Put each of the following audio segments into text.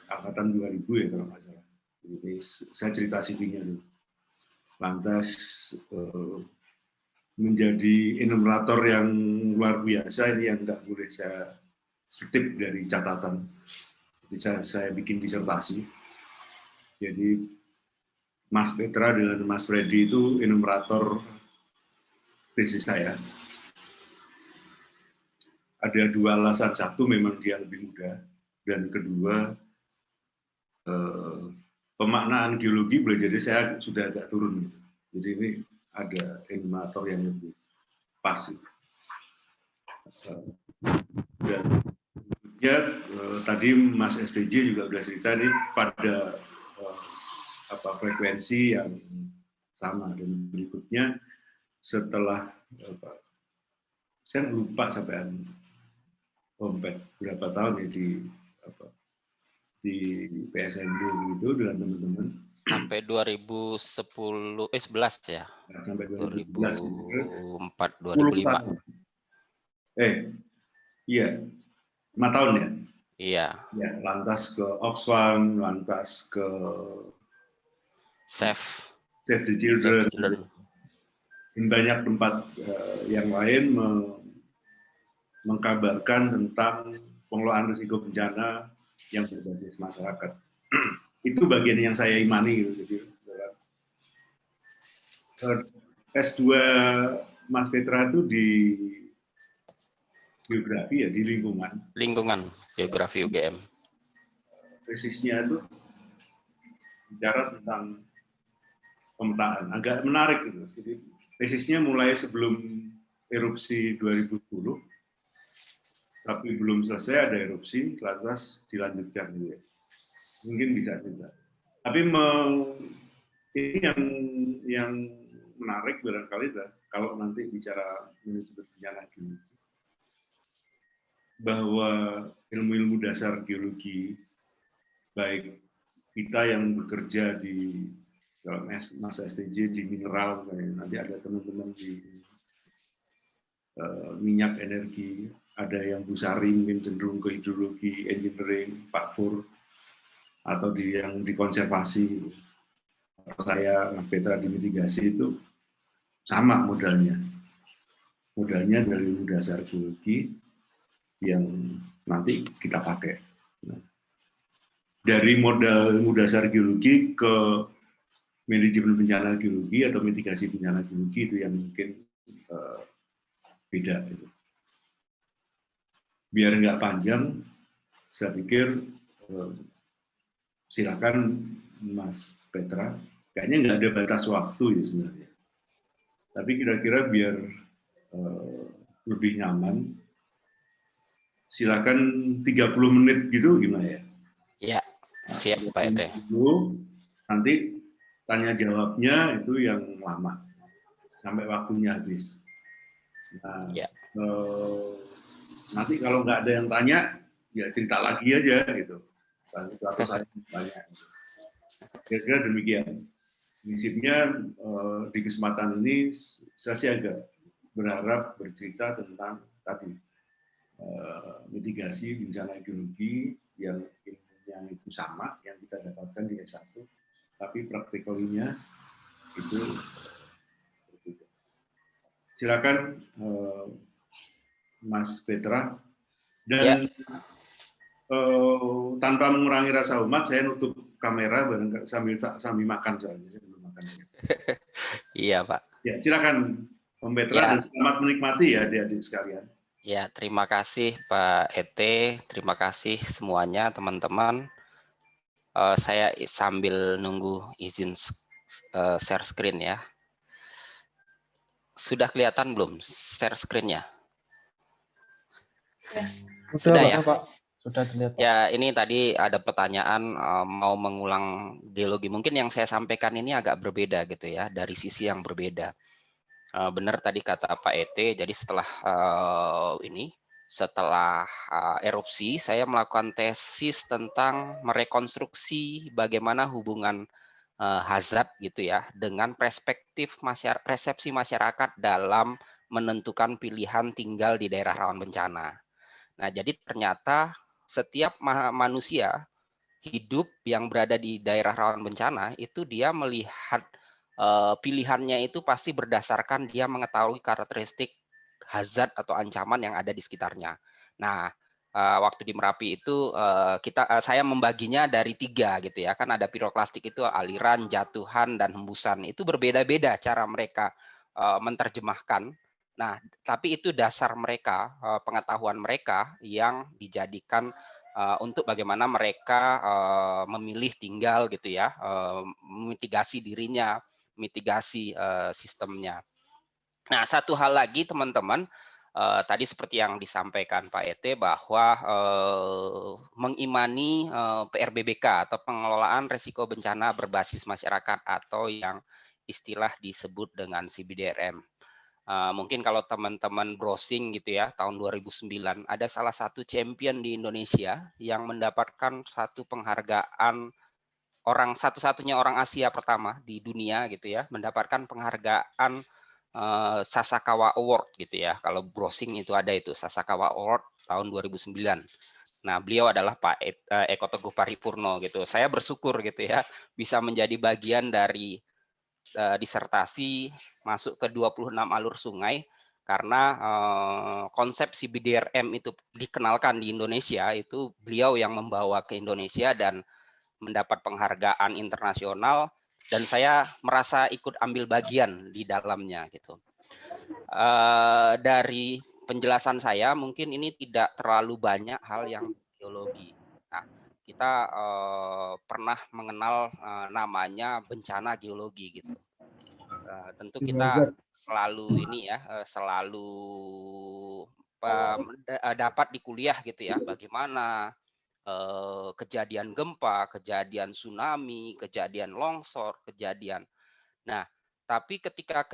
angkatan 2000 ya kalau nggak salah. Jadi saya cerita CV-nya dulu. Lantas menjadi enumerator yang luar biasa ini yang nggak boleh saya skip dari catatan. Jadi saya bikin disertasi. Jadi Mas Petra dengan Mas Freddy itu enumerator tesis saya. Ada dua alasan. Satu, memang dia lebih muda. Dan kedua, pemaknaan geologi boleh jadi saya sudah agak turun. Jadi ini ada enumerator yang lebih pas. Dan ya, tadi Mas STJ juga sudah cerita nih pada frekuensi yang sama. Dan berikutnya setelah saya lupa sampai berapa tahun ya di PSMB gitu dengan teman-teman. Sampai 11 ya. Nah, sampai 2004, 2005. Iya, 5 tahun ya. Iya. Ya, lantas ke Oxfam, lantas ke Save the Children. Dan banyak tempat yang lain mengkabarkan tentang pengelolaan risiko bencana yang berbasis masyarakat. Itu bagian yang saya imani. Gitu. S2 Mas Petra itu di geografi ya, di lingkungan. Lingkungan, geografi UGM. Tesisnya itu bicara tentang pemetaan. Agak menarik gitu. Jadi tesisnya mulai sebelum erupsi 2010, tapi belum selesai ada erupsi, lantas dilanjutkan gitu ya. Mungkin bisa juga. Tapi ini yang menarik barangkali kalau nanti bicara manajemen bencana geologi, bahwa ilmu-ilmu dasar geologi, baik kita yang bekerja di Mas STJ di mineral, nanti ada teman-teman di minyak energi, ada yang Busari mungkin cenderung ke hidrologi, engineering, Pak Pur, atau yang di konservasi, atau saya Mas Petra di mitigasi, itu sama modalnya. Modalnya dari ilmu dasar geologi yang nanti kita pakai. Dari modal ilmu dasar geologi ke manajemen bencana geologi atau mitigasi bencana geologi itu yang mungkin beda. Biar nggak panjang, saya pikir silakan Mas Petra. Kayaknya nggak ada batas waktu ya sebenarnya. Tapi kira-kira biar lebih nyaman, silakan 30 menit gitu gimana ya? Ya, siap Pak ET. Nanti tanya jawabnya itu yang lama sampai waktunya habis. Nah, ya. Nanti kalau nggak ada yang tanya, ya cerita lagi aja gitu. Suatu saya banyak. Kira-kira demikian. Prinsipnya di kesempatan ini saya sih agak berharap bercerita tentang tadi mitigasi bencana geologi yang itu sama yang kita dapatkan di S1, tapi praktikalinya itu berbeda. Silakan Mas Petra, dan tanpa mengurangi rasa hormat saya nutup kamera sambil makan soalnya saya belum makan. Iya Pak. Ya silakan Om Petra, dan selamat menikmati ya adik-adik sekalian. Ya, terima kasih Pak ET, terima kasih semuanya teman-teman. Saya sambil nunggu izin share screen ya. Sudah kelihatan belum share screen-nya? Sudah ya? Pak. Sudah terlihat, Pak. Ya, ini tadi ada pertanyaan mau mengulang geologi. Mungkin yang saya sampaikan ini agak berbeda gitu ya, dari sisi yang berbeda. Benar tadi kata Pak ET, jadi setelah erupsi, saya melakukan tesis tentang merekonstruksi bagaimana hubungan hazard gitu ya dengan perspektif persepsi masyarakat dalam menentukan pilihan tinggal di daerah rawan bencana. Nah, jadi ternyata setiap manusia hidup yang berada di daerah rawan bencana itu dia melihat pilihannya itu pasti berdasarkan dia mengetahui karakteristik hazard atau ancaman yang ada di sekitarnya. Nah, waktu di Merapi itu saya membaginya dari 3 gitu ya. Kan ada piroklastik itu aliran, jatuhan, dan hembusan. Itu berbeda-beda cara mereka menerjemahkan. Nah, tapi itu dasar mereka, pengetahuan mereka yang dijadikan untuk bagaimana mereka memilih tinggal gitu ya, mitigasi dirinya, mitigasi sistemnya. Nah, satu hal lagi teman-teman, tadi seperti yang disampaikan Pak Ete bahwa mengimani PRBBK atau pengelolaan risiko bencana berbasis masyarakat atau yang istilah disebut dengan CBDRM. Mungkin kalau teman-teman browsing gitu ya, tahun 2009 ada salah satu champion di Indonesia yang mendapatkan satu penghargaan, satu-satunya orang Asia pertama di dunia gitu ya, mendapatkan penghargaan Sasakawa Award gitu ya. Kalau browsing itu ada itu Sasakawa Award tahun 2009. Nah, beliau adalah Pak Eko Teguh Paripurno gitu. Saya bersyukur gitu ya bisa menjadi bagian dari disertasi masuk ke 26 alur sungai karena konsep CBDRM itu dikenalkan di Indonesia, itu beliau yang membawa ke Indonesia dan mendapat penghargaan internasional, dan saya merasa ikut ambil bagian di dalamnya gitu. Dari penjelasan saya mungkin ini tidak terlalu banyak hal yang geologi. Nah, kita pernah mengenal namanya bencana geologi gitu. Tentu kita selalu ini ya, selalu dapat di kuliah gitu ya, bagaimana kejadian gempa, kejadian tsunami, kejadian longsor, kejadian. Nah, tapi ketika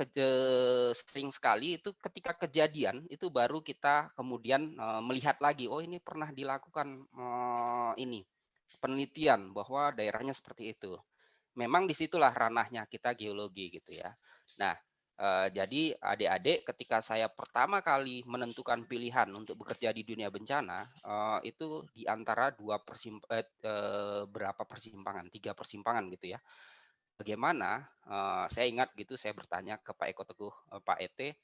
sering sekali itu ketika kejadian itu baru kita kemudian melihat lagi, oh ini pernah dilakukan ini penelitian bahwa daerahnya seperti itu. Memang disitulah ranahnya kita geologi gitu ya. Nah, jadi adik-adik ketika saya pertama kali menentukan pilihan untuk bekerja di dunia bencana, itu di antara berapa persimpangan, 3 persimpangan gitu ya. Bagaimana, saya ingat gitu saya bertanya ke Pak Eko Teguh, Pak Ete,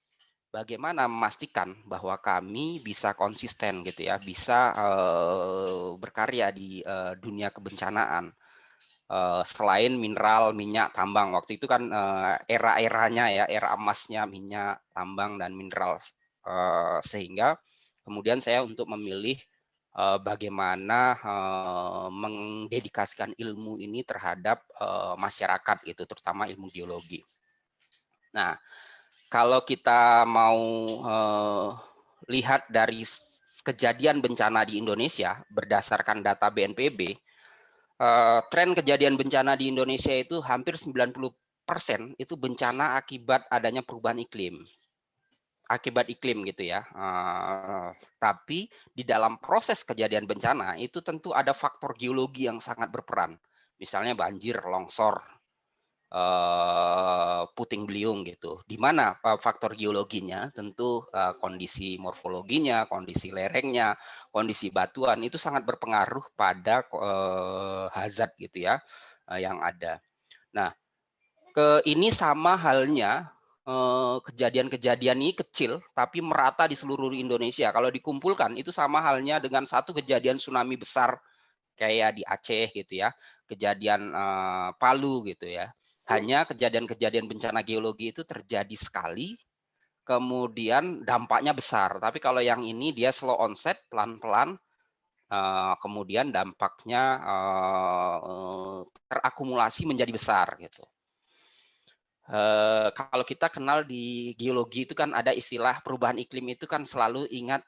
bagaimana memastikan bahwa kami bisa konsisten gitu ya, bisa berkarya di dunia kebencanaan. Selain mineral, minyak, tambang. Waktu itu kan era-eranya ya, era emasnya minyak, tambang, dan mineral. Sehingga kemudian saya untuk memilih bagaimana mendedikasikan ilmu ini terhadap masyarakat gitu, terutama ilmu geologi. Nah, kalau kita mau lihat dari kejadian bencana di Indonesia berdasarkan data BNPB, tren kejadian bencana di Indonesia itu hampir 90% itu bencana akibat adanya perubahan iklim. Akibat iklim gitu ya. Tapi di dalam proses kejadian bencana itu tentu ada faktor geologi yang sangat berperan. Misalnya banjir, longsor, puting beliung gitu. Di mana faktor geologinya? Tentu kondisi morfologinya, kondisi lerengnya, kondisi batuan itu sangat berpengaruh pada hazard gitu ya yang ada. Nah, ini sama halnya kejadian-kejadian ini kecil tapi merata di seluruh Indonesia. Kalau dikumpulkan itu sama halnya dengan satu kejadian tsunami besar kayak di Aceh gitu ya, kejadian Palu gitu ya. Hanya kejadian-kejadian bencana geologi itu terjadi sekali, kemudian dampaknya besar. Tapi kalau yang ini dia slow onset, pelan-pelan, kemudian dampaknya terakumulasi menjadi besar gitu. Kalau kita kenal di geologi itu kan ada istilah perubahan iklim itu kan selalu ingat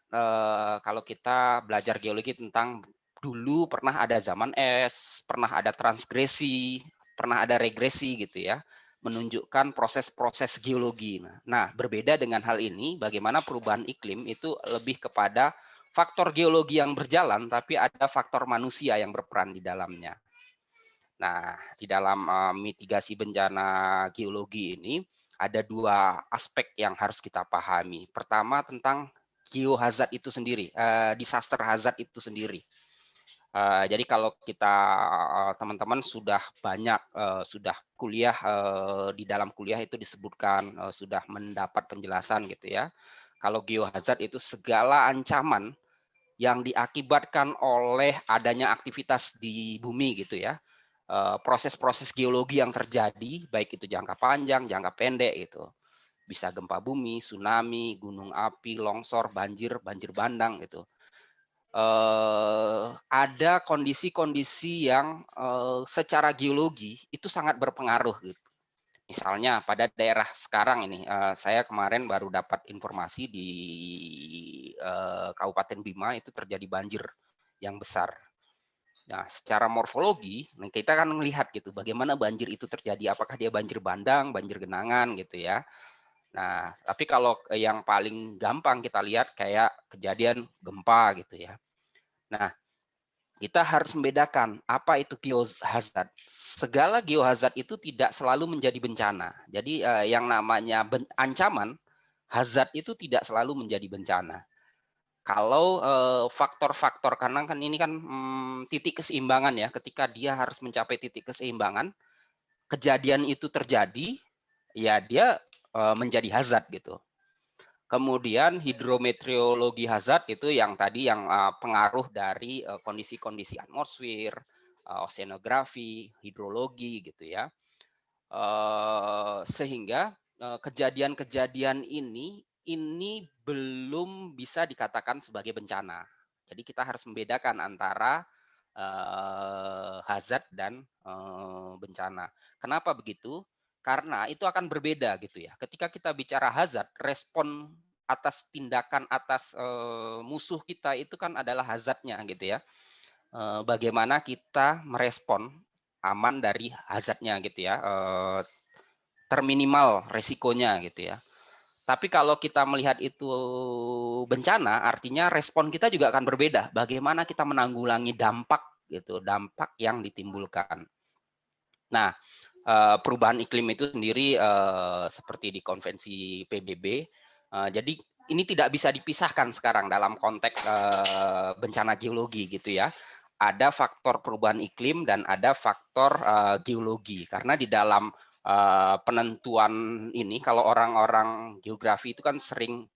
kalau kita belajar geologi tentang dulu pernah ada zaman es, pernah ada transgresi, pernah ada regresi gitu ya, menunjukkan proses-proses geologi. Nah, berbeda dengan hal ini, bagaimana perubahan iklim itu lebih kepada faktor geologi yang berjalan, tapi ada faktor manusia yang berperan di dalamnya. Nah, di dalam mitigasi bencana geologi ini ada 2 aspek yang harus kita pahami. Pertama tentang geohazard itu sendiri, disaster hazard itu sendiri. Jadi kalau kita teman-teman sudah banyak sudah kuliah di dalam kuliah itu disebutkan sudah mendapat penjelasan gitu ya. Kalau geohazard itu segala ancaman yang diakibatkan oleh adanya aktivitas di bumi gitu ya. Proses-proses geologi yang terjadi baik itu jangka panjang, jangka pendek itu. Bisa gempa bumi, tsunami, gunung api, longsor, banjir, banjir bandang gitu. Ada kondisi-kondisi yang secara geologi itu sangat berpengaruh gitu. Misalnya pada daerah sekarang ini, saya kemarin baru dapat informasi di Kabupaten Bima itu terjadi banjir yang besar. Nah, secara morfologi, kita kan melihat gitu, bagaimana banjir itu terjadi, apakah dia banjir bandang, banjir genangan gitu ya. Nah, tapi kalau yang paling gampang kita lihat kayak kejadian gempa gitu ya. Nah, kita harus membedakan apa itu geohazard. Segala geohazard itu tidak selalu menjadi bencana. Jadi yang namanya ancaman, hazard itu tidak selalu menjadi bencana. Kalau faktor-faktor karena kan ini kan titik keseimbangan ya, ketika dia harus mencapai titik keseimbangan, kejadian itu terjadi, ya dia menjadi hazard gitu. Kemudian hidrometeorologi hazard itu yang tadi yang pengaruh dari kondisi-kondisi atmosfer, oceanografi, hidrologi gitu ya. Sehingga kejadian-kejadian ini belum bisa dikatakan sebagai bencana. Jadi kita harus membedakan antara hazard dan bencana. Kenapa begitu? Karena itu akan berbeda gitu ya. Ketika kita bicara hazard, respon atas tindakan atas musuh kita itu kan adalah hazardnya gitu ya. Bagaimana kita merespon aman dari hazardnya gitu ya, terminimal resikonya gitu ya. Tapi kalau kita melihat itu bencana, artinya respon kita juga akan berbeda. Bagaimana kita menanggulangi dampak gitu, dampak yang ditimbulkan. Nah, perubahan iklim itu sendiri seperti di konvensi PBB. Jadi ini tidak bisa dipisahkan sekarang dalam konteks bencana geologi gitu ya. Ada faktor perubahan iklim dan ada faktor geologi. Karena di dalam penentuan ini, kalau orang-orang geografi itu kan sering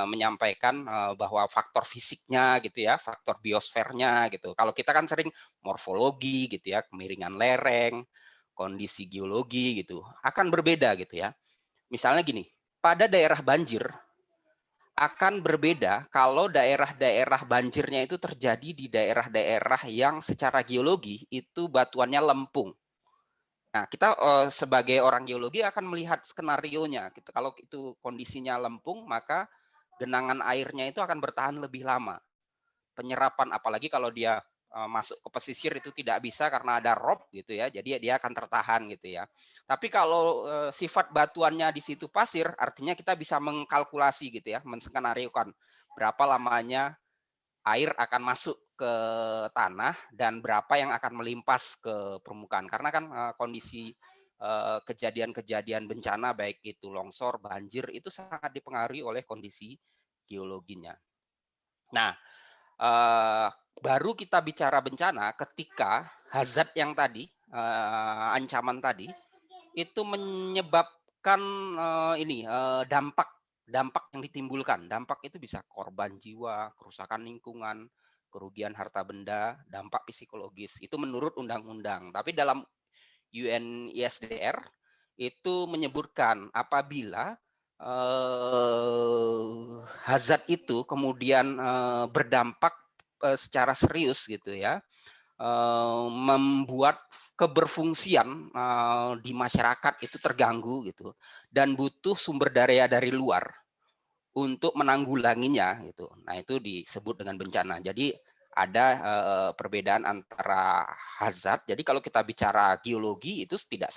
menyampaikan bahwa faktor fisiknya gitu ya, faktor biosfernya gitu. Kalau kita kan sering morfologi gitu ya, kemiringan lereng, kondisi geologi gitu, akan berbeda gitu ya. Misalnya gini, pada daerah banjir akan berbeda kalau daerah-daerah banjirnya itu terjadi di daerah-daerah yang secara geologi itu batuannya lempung. Nah, kita sebagai orang geologi akan melihat skenarionya. Gitu. Kalau itu kondisinya lempung, maka genangan airnya itu akan bertahan lebih lama. Penyerapan, apalagi kalau dia masuk ke pesisir itu tidak bisa karena ada rob gitu ya, jadi dia akan tertahan gitu ya. Tapi kalau sifat batuannya di situ pasir, artinya kita bisa mengkalkulasi gitu ya, menskenariokan berapa lamanya air akan masuk ke tanah dan berapa yang akan melimpas ke permukaan. Karena kan kondisi kejadian-kejadian bencana baik itu longsor, banjir itu sangat dipengaruhi oleh kondisi geologinya. Nah, baru kita bicara bencana ketika hazard yang tadi, ancaman tadi itu menyebabkan dampak dampak yang ditimbulkan. Dampak itu bisa korban jiwa, kerusakan lingkungan, kerugian harta benda, dampak psikologis. Itu menurut undang-undang. Tapi dalam UNISDR itu menyebutkan apabila hazard itu kemudian berdampak secara serius gitu ya, membuat keberfungsian di masyarakat itu terganggu gitu dan butuh sumber daya dari luar untuk menanggulanginya gitu. Nah, itu disebut dengan bencana. Jadi ada perbedaan antara hazard. Jadi kalau kita bicara geologi itu tidak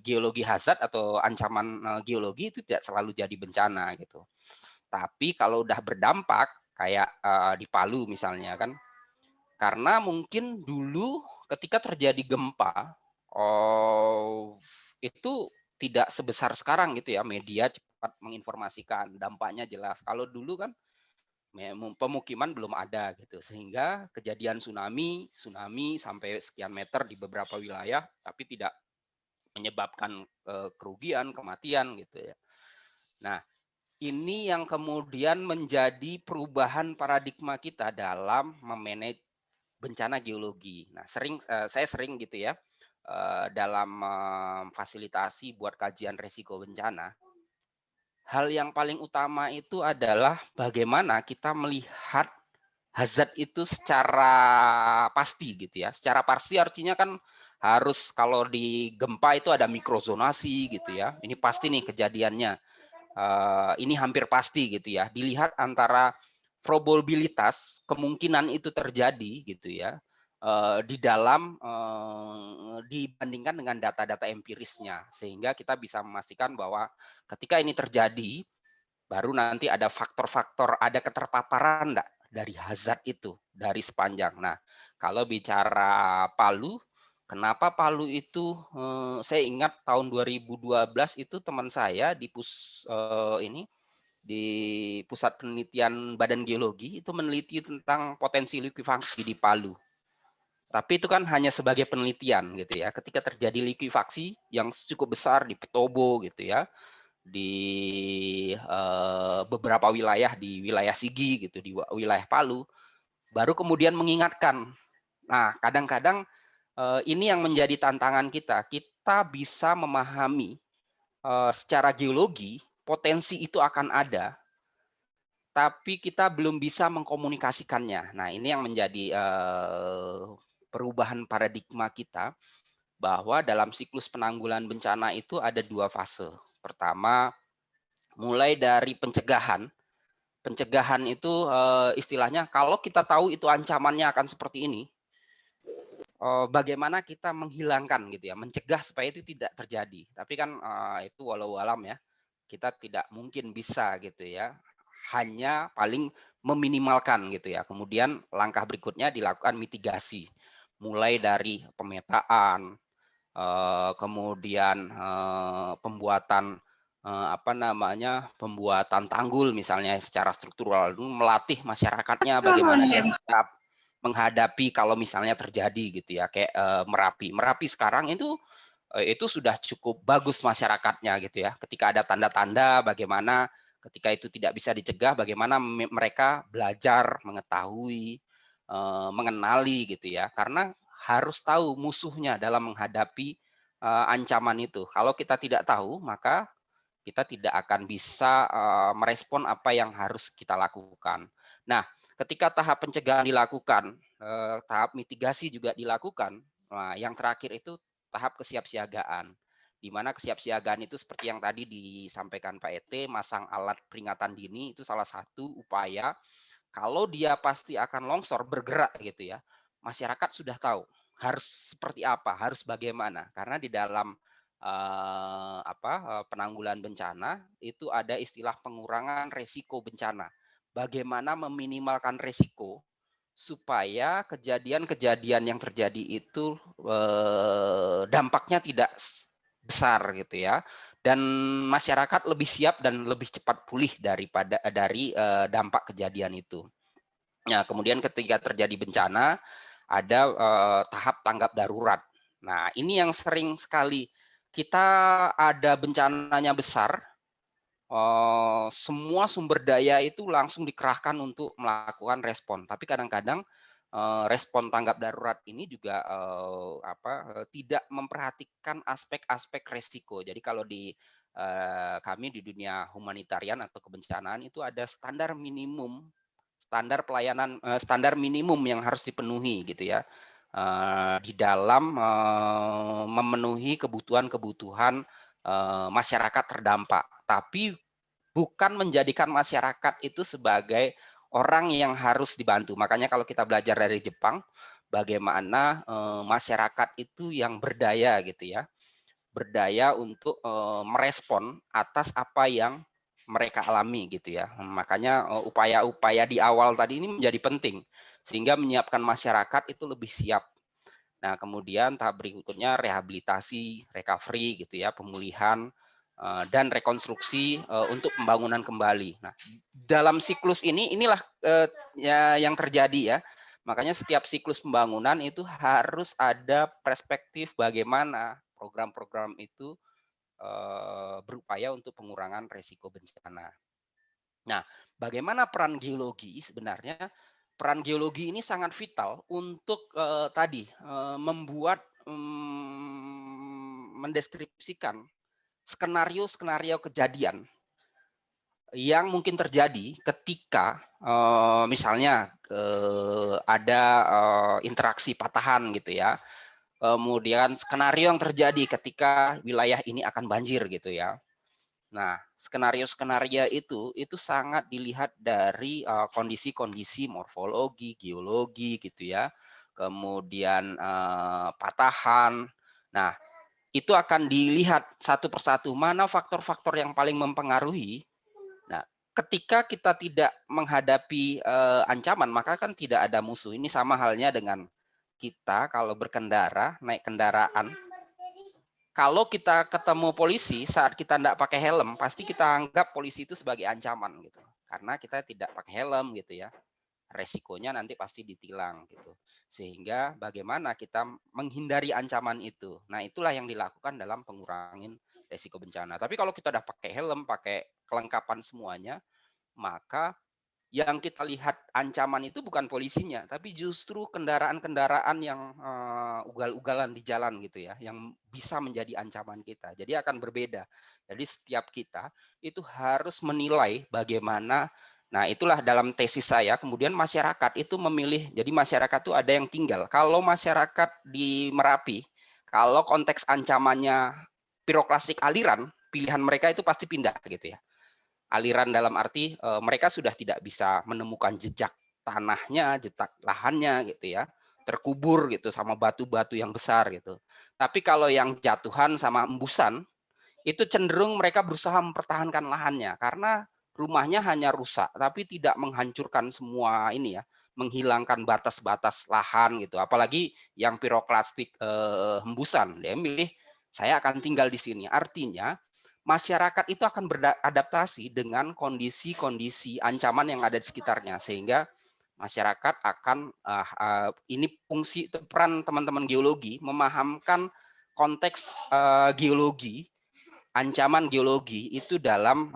geologi hazard atau ancaman geologi itu tidak selalu jadi bencana gitu. Tapi kalau udah berdampak kayak di Palu misalnya kan, karena mungkin dulu ketika terjadi gempa, itu tidak sebesar sekarang gitu ya, media cepat menginformasikan, dampaknya jelas. Kalau dulu kan pemukiman belum ada gitu, sehingga kejadian tsunami sampai sekian meter di beberapa wilayah tapi tidak menyebabkan kerugian, kematian gitu ya. Nah, ini yang kemudian menjadi perubahan paradigma kita dalam memanage bencana geologi. Nah, saya sering gitu ya dalam fasilitasi buat kajian risiko bencana. Hal yang paling utama itu adalah bagaimana kita melihat hazard itu secara pasti gitu ya. Secara pasti artinya kan harus kalau di gempa itu ada mikrozonasi gitu ya. Ini pasti nih kejadiannya. Ini hampir pasti gitu ya. Dilihat antara probabilitas kemungkinan itu terjadi gitu ya. Di dalam dibandingkan dengan data-data empirisnya, sehingga kita bisa memastikan bahwa ketika ini terjadi baru nanti ada faktor-faktor, ada keterpaparan enggak dari hazard itu dari sepanjang. Nah, kalau bicara Palu, kenapa Palu itu saya ingat tahun 2012 itu teman saya di di Pusat Penelitian Badan Geologi itu meneliti tentang potensi likuifaksi di Palu. Tapi itu kan hanya sebagai penelitian gitu ya. Ketika terjadi likuifaksi yang cukup besar di Petobo gitu ya, di beberapa wilayah, di wilayah Sigi gitu, di wilayah Palu, baru kemudian mengingatkan. Nah, kadang-kadang ini yang menjadi tantangan kita. Kita bisa memahami secara geologi potensi itu akan ada, tapi kita belum bisa mengkomunikasikannya. Nah, ini yang menjadi perubahan paradigma kita, bahwa dalam siklus penanggulangan bencana itu ada 2 fase. Pertama, mulai dari pencegahan. Pencegahan itu istilahnya kalau kita tahu itu ancamannya akan seperti ini, bagaimana kita menghilangkan gitu ya, mencegah supaya itu tidak terjadi. Tapi kan itu walau alam ya, kita tidak mungkin bisa gitu ya, hanya paling meminimalkan gitu ya. Kemudian langkah berikutnya dilakukan mitigasi, mulai dari pemetaan, kemudian pembuatan pembuatan tanggul misalnya secara struktural, melatih masyarakatnya bagaimana dia siap menghadapi kalau misalnya terjadi gitu ya, kayak Merapi sekarang itu sudah cukup bagus masyarakatnya gitu ya. Ketika ada tanda-tanda bagaimana ketika itu tidak bisa dicegah, bagaimana mereka belajar, mengetahui, mengenali gitu ya. Karena harus tahu musuhnya dalam menghadapi ancaman itu. Kalau kita tidak tahu, maka kita tidak akan bisa merespon apa yang harus kita lakukan. Nah, ketika tahap pencegahan dilakukan, tahap mitigasi juga dilakukan, nah, yang terakhir itu tahap kesiapsiagaan, di mana kesiapsiagaan itu seperti yang tadi disampaikan Pak ET, masang alat peringatan dini itu salah satu upaya. Kalau dia pasti akan longsor bergerak gitu ya, masyarakat sudah tahu harus seperti apa, harus bagaimana, karena di dalam penanggulangan bencana itu ada istilah pengurangan resiko bencana. Bagaimana meminimalkan resiko supaya kejadian-kejadian yang terjadi itu dampaknya tidak besar gitu ya, dan masyarakat lebih siap dan lebih cepat pulih dari dampak kejadian itu. Nah, kemudian ketika terjadi bencana ada tahap tanggap darurat. Nah, ini yang sering sekali kita ada bencananya besar, semua sumber daya itu langsung dikerahkan untuk melakukan respon. Tapi kadang-kadang respon tanggap darurat ini juga tidak memperhatikan aspek-aspek resiko. Jadi kalau di kami di dunia humanitarian atau kebencanaan itu ada standar minimum, standar pelayanan, standar minimum yang harus dipenuhi gitu ya. Di dalam memenuhi kebutuhan-kebutuhan masyarakat terdampak, tapi bukan menjadikan masyarakat itu sebagai orang yang harus dibantu. Makanya kalau kita belajar dari Jepang, bagaimana masyarakat itu yang berdaya gitu ya, berdaya untuk merespon atas apa yang mereka alami gitu ya. Makanya upaya-upaya di awal tadi ini menjadi penting sehingga menyiapkan masyarakat itu lebih siap. Nah, kemudian tahap berikutnya rehabilitasi, recovery gitu ya, pemulihan dan rekonstruksi untuk pembangunan kembali. Nah, dalam siklus inilah yang terjadi ya. Makanya setiap siklus pembangunan itu harus ada perspektif bagaimana program-program itu berupaya untuk pengurangan resiko bencana. Nah, bagaimana peran geologi sebenarnya? Peran geologi ini sangat vital untuk membuat mendeskripsikan skenario-skenario kejadian yang mungkin terjadi ketika misalnya ada interaksi patahan gitu ya. Kemudian skenario yang terjadi ketika wilayah ini akan banjir gitu ya. Nah, skenario-skenario itu sangat dilihat dari kondisi-kondisi morfologi, geologi gitu ya. Kemudian patahan. Nah, itu akan dilihat satu persatu mana faktor-faktor yang paling mempengaruhi. Nah, ketika kita tidak menghadapi ancaman, maka kan tidak ada musuh. Ini sama halnya dengan kita kalau berkendara, naik kendaraan. Kalau kita ketemu polisi saat kita tidak pakai helm, pasti kita anggap polisi itu sebagai ancaman gitu. Karena kita tidak pakai helm gitu ya. Resikonya nanti pasti ditilang gitu. Sehingga bagaimana kita menghindari ancaman itu. Nah, itulah yang dilakukan dalam pengurangin resiko bencana. Tapi kalau kita udah pakai helm, pakai kelengkapan semuanya, maka yang kita lihat ancaman itu bukan polisinya, tapi justru kendaraan-kendaraan yang ugal-ugalan di jalan gitu ya, yang bisa menjadi ancaman kita. Jadi akan berbeda. Jadi setiap kita itu harus menilai bagaimana. Nah, itulah dalam tesis saya. Kemudian masyarakat itu memilih. Jadi masyarakat itu ada yang tinggal. Kalau masyarakat di Merapi, kalau konteks ancamannya piroklastik aliran, pilihan mereka itu pasti pindah gitu ya. Aliran dalam arti mereka sudah tidak bisa menemukan jejak tanahnya, jejak lahannya gitu ya, terkubur gitu sama batu-batu yang besar gitu. Tapi kalau yang jatuhan sama embusan itu cenderung mereka berusaha mempertahankan lahannya karena rumahnya hanya rusak tapi tidak menghancurkan semua ini ya, menghilangkan batas-batas lahan gitu. Apalagi yang piroklastik hembusan, dia milih saya akan tinggal di sini. Artinya masyarakat itu akan beradaptasi dengan kondisi-kondisi ancaman yang ada di sekitarnya sehingga masyarakat akan ini fungsi peran teman-teman geologi memahamkan konteks geologi, ancaman geologi itu dalam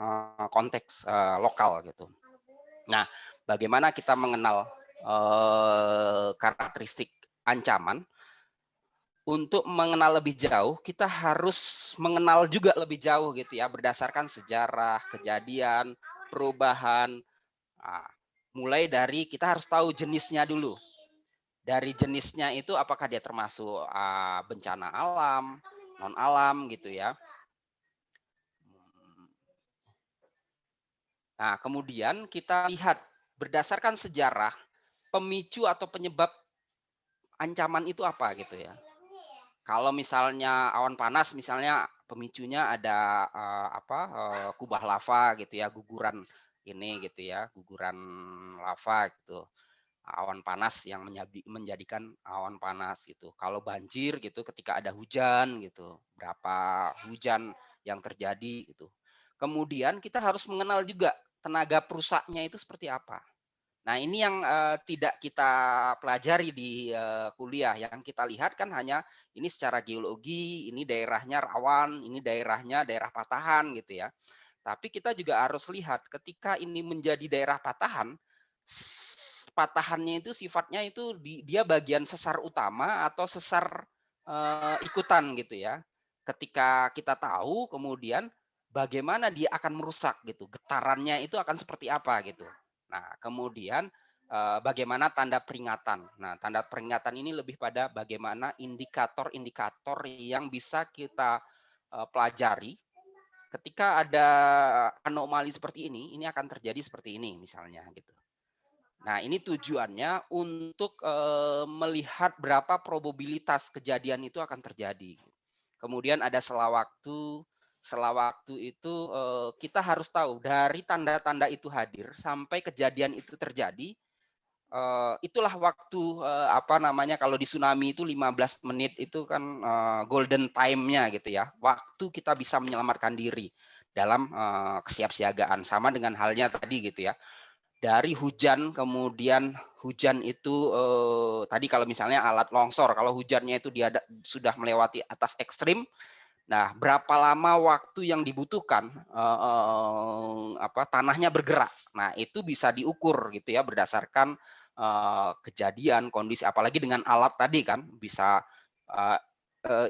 konteks lokal gitu. Nah, bagaimana kita mengenal karakteristik ancaman? Untuk mengenal lebih jauh, kita harus mengenal juga lebih jauh gitu ya, berdasarkan sejarah, kejadian, perubahan. Nah, mulai dari kita harus tahu jenisnya dulu. Dari jenisnya itu apakah dia termasuk bencana alam, non alam gitu ya. Nah, kemudian kita lihat berdasarkan sejarah pemicu atau penyebab ancaman itu apa gitu ya. Kalau misalnya awan panas, misalnya pemicunya ada kubah lava gitu ya, guguran ini gitu ya, guguran lava gitu. Awan panas yang menjadikan awan panas gitu. Kalau banjir gitu, ketika ada hujan gitu, berapa hujan yang terjadi gitu. Kemudian kita harus mengenal juga tenaga perusaknya itu seperti apa. Nah, ini yang tidak kita pelajari di kuliah. Yang kita lihat kan hanya ini secara geologi, ini daerahnya rawan, ini daerahnya daerah patahan gitu ya. Tapi kita juga harus lihat ketika ini menjadi daerah patahan, patahannya itu sifatnya itu dia bagian sesar utama atau sesar ikutan gitu ya. Ketika kita tahu, kemudian bagaimana dia akan merusak gitu, getarannya itu akan seperti apa gitu. Nah, kemudian bagaimana tanda peringatan. Nah, tanda peringatan ini lebih pada bagaimana indikator-indikator yang bisa kita pelajari. Ketika ada anomali seperti ini akan terjadi seperti ini misalnya gitu. Nah, ini tujuannya untuk melihat berapa probabilitas kejadian itu akan terjadi. Kemudian ada selah waktu. Selah waktu itu kita harus tahu dari tanda-tanda itu hadir sampai kejadian itu terjadi, itulah waktu apa namanya, kalau di tsunami itu 15 menit itu kan golden time-nya gitu ya. Waktu kita bisa menyelamatkan diri dalam kesiapsiagaan. Sama dengan halnya tadi gitu ya. Dari hujan, kemudian hujan itu tadi kalau misalnya alat longsor, kalau hujannya itu dia sudah melewati atas ekstrim. Nah, berapa lama waktu yang dibutuhkan tanahnya bergerak. Nah, itu bisa diukur gitu ya berdasarkan kejadian, kondisi, apalagi dengan alat tadi kan bisa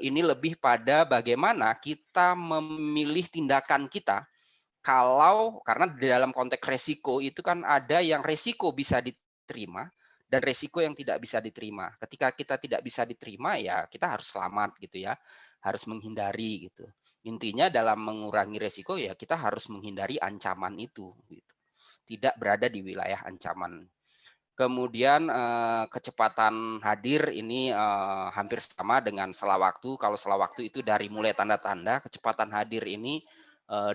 ini lebih pada bagaimana kita memilih tindakan kita. Kalau karena di dalam konteks resiko itu kan ada yang resiko bisa diterima dan resiko yang tidak bisa diterima. Ketika kita tidak bisa diterima ya kita harus selamat gitu ya, harus menghindari gitu. Intinya dalam mengurangi resiko ya kita harus menghindari ancaman itu gitu. Tidak berada di wilayah ancaman. Kemudian kecepatan hadir ini hampir sama dengan sela waktu. Kalau sela waktu itu dari mulai tanda-tanda, kecepatan hadir ini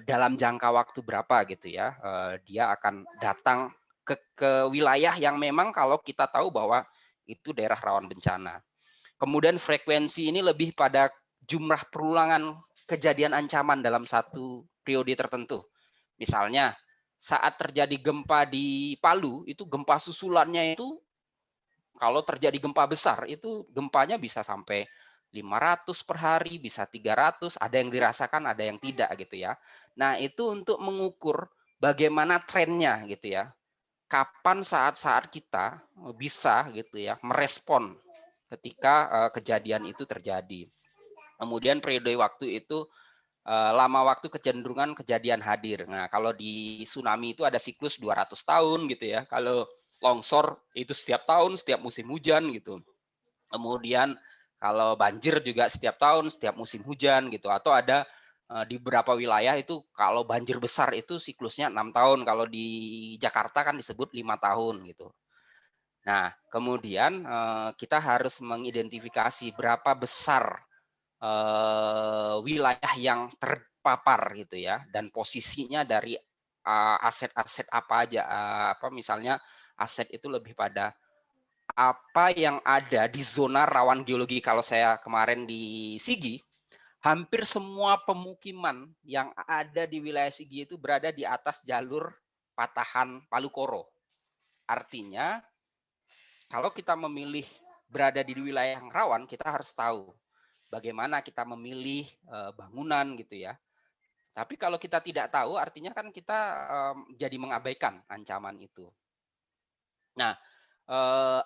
dalam jangka waktu berapa gitu ya, dia akan datang ke wilayah yang memang kalau kita tahu bahwa itu daerah rawan bencana. Kemudian frekuensi ini lebih pada jumlah perulangan kejadian ancaman dalam satu periode tertentu. Misalnya saat terjadi gempa di Palu, itu gempa susulannya itu kalau terjadi gempa besar itu gempanya bisa sampai 500 per hari, bisa 300, ada yang dirasakan, ada yang tidak gitu ya. Nah, itu untuk mengukur bagaimana trennya gitu ya. Kapan saat-saat kita bisa gitu ya merespon ketika kejadian itu terjadi. Kemudian periode waktu itu lama waktu kecenderungan kejadian hadir. Nah, kalau di tsunami itu ada siklus 200 tahun gitu ya. Kalau longsor itu setiap tahun, setiap musim hujan gitu. Kemudian kalau banjir juga setiap tahun, setiap musim hujan gitu. Atau ada di beberapa wilayah itu kalau banjir besar itu siklusnya 6 tahun. Kalau di Jakarta kan disebut 5 tahun gitu. Nah, kemudian kita harus mengidentifikasi berapa besar wilayah yang terpapar gitu ya, dan posisinya dari aset-aset apa aja, misalnya aset itu lebih pada apa yang ada di zona rawan geologi. Kalau saya kemarin di Sigi, hampir semua pemukiman yang ada di wilayah Sigi itu berada di atas jalur patahan Palu Koro. Artinya, kalau kita memilih berada di wilayah yang rawan, kita harus tahu bagaimana kita memilih bangunan gitu ya. Tapi kalau kita tidak tahu, artinya kan kita jadi mengabaikan ancaman itu. Nah,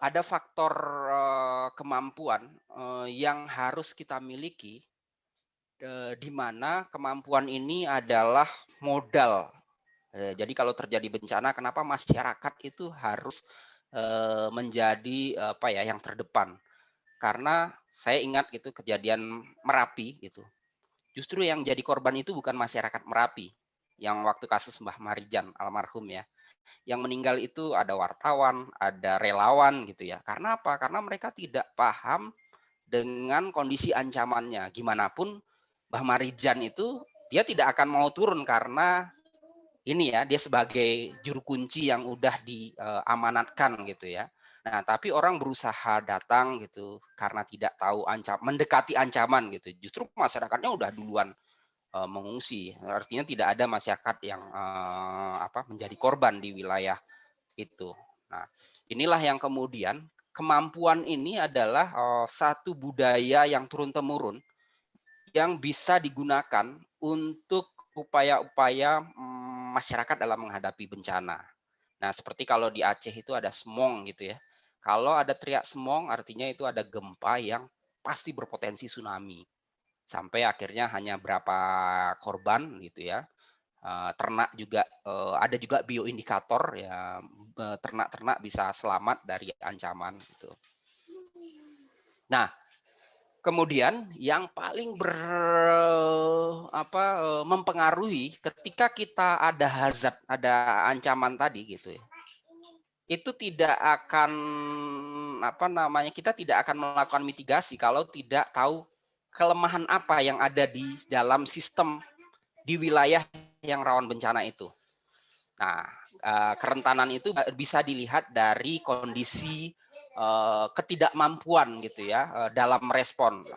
ada faktor kemampuan yang harus kita miliki, di mana kemampuan ini adalah modal. Jadi kalau terjadi bencana, kenapa masyarakat itu harus menjadi yang terdepan? Karena saya ingat gitu kejadian Merapi gitu. Justru yang jadi korban itu bukan masyarakat Merapi, yang waktu kasus Mbah Marijan almarhum ya. Yang meninggal itu ada wartawan, ada relawan gitu ya. Karena apa? Karena mereka tidak paham dengan kondisi ancamannya. Gimanapun Mbah Marijan itu dia tidak akan mau turun karena ini ya, dia sebagai juru kunci yang udah diamanatkan gitu ya. Nah, tapi orang berusaha datang gitu karena tidak tahu mendekati ancaman gitu. Justru masyarakatnya udah duluan mengungsi. Artinya tidak ada masyarakat yang menjadi korban di wilayah itu. Nah, inilah yang kemudian kemampuan ini adalah satu budaya yang turun-temurun yang bisa digunakan untuk upaya-upaya masyarakat dalam menghadapi bencana. Nah, seperti kalau di Aceh itu ada semong gitu ya. Kalau ada teriak semong artinya itu ada gempa yang pasti berpotensi tsunami. Sampai akhirnya hanya berapa korban gitu ya. Ternak juga ada juga bioindikator ya, ternak-ternak bisa selamat dari ancaman gitu. Nah, kemudian yang paling mempengaruhi ketika kita ada hazard, ada ancaman tadi gitu ya. Itu tidak akan kita tidak akan melakukan mitigasi kalau tidak tahu kelemahan apa yang ada di dalam sistem di wilayah yang rawan bencana itu. Nah, kerentanan itu bisa dilihat dari kondisi ketidakmampuan gitu ya dalam respon.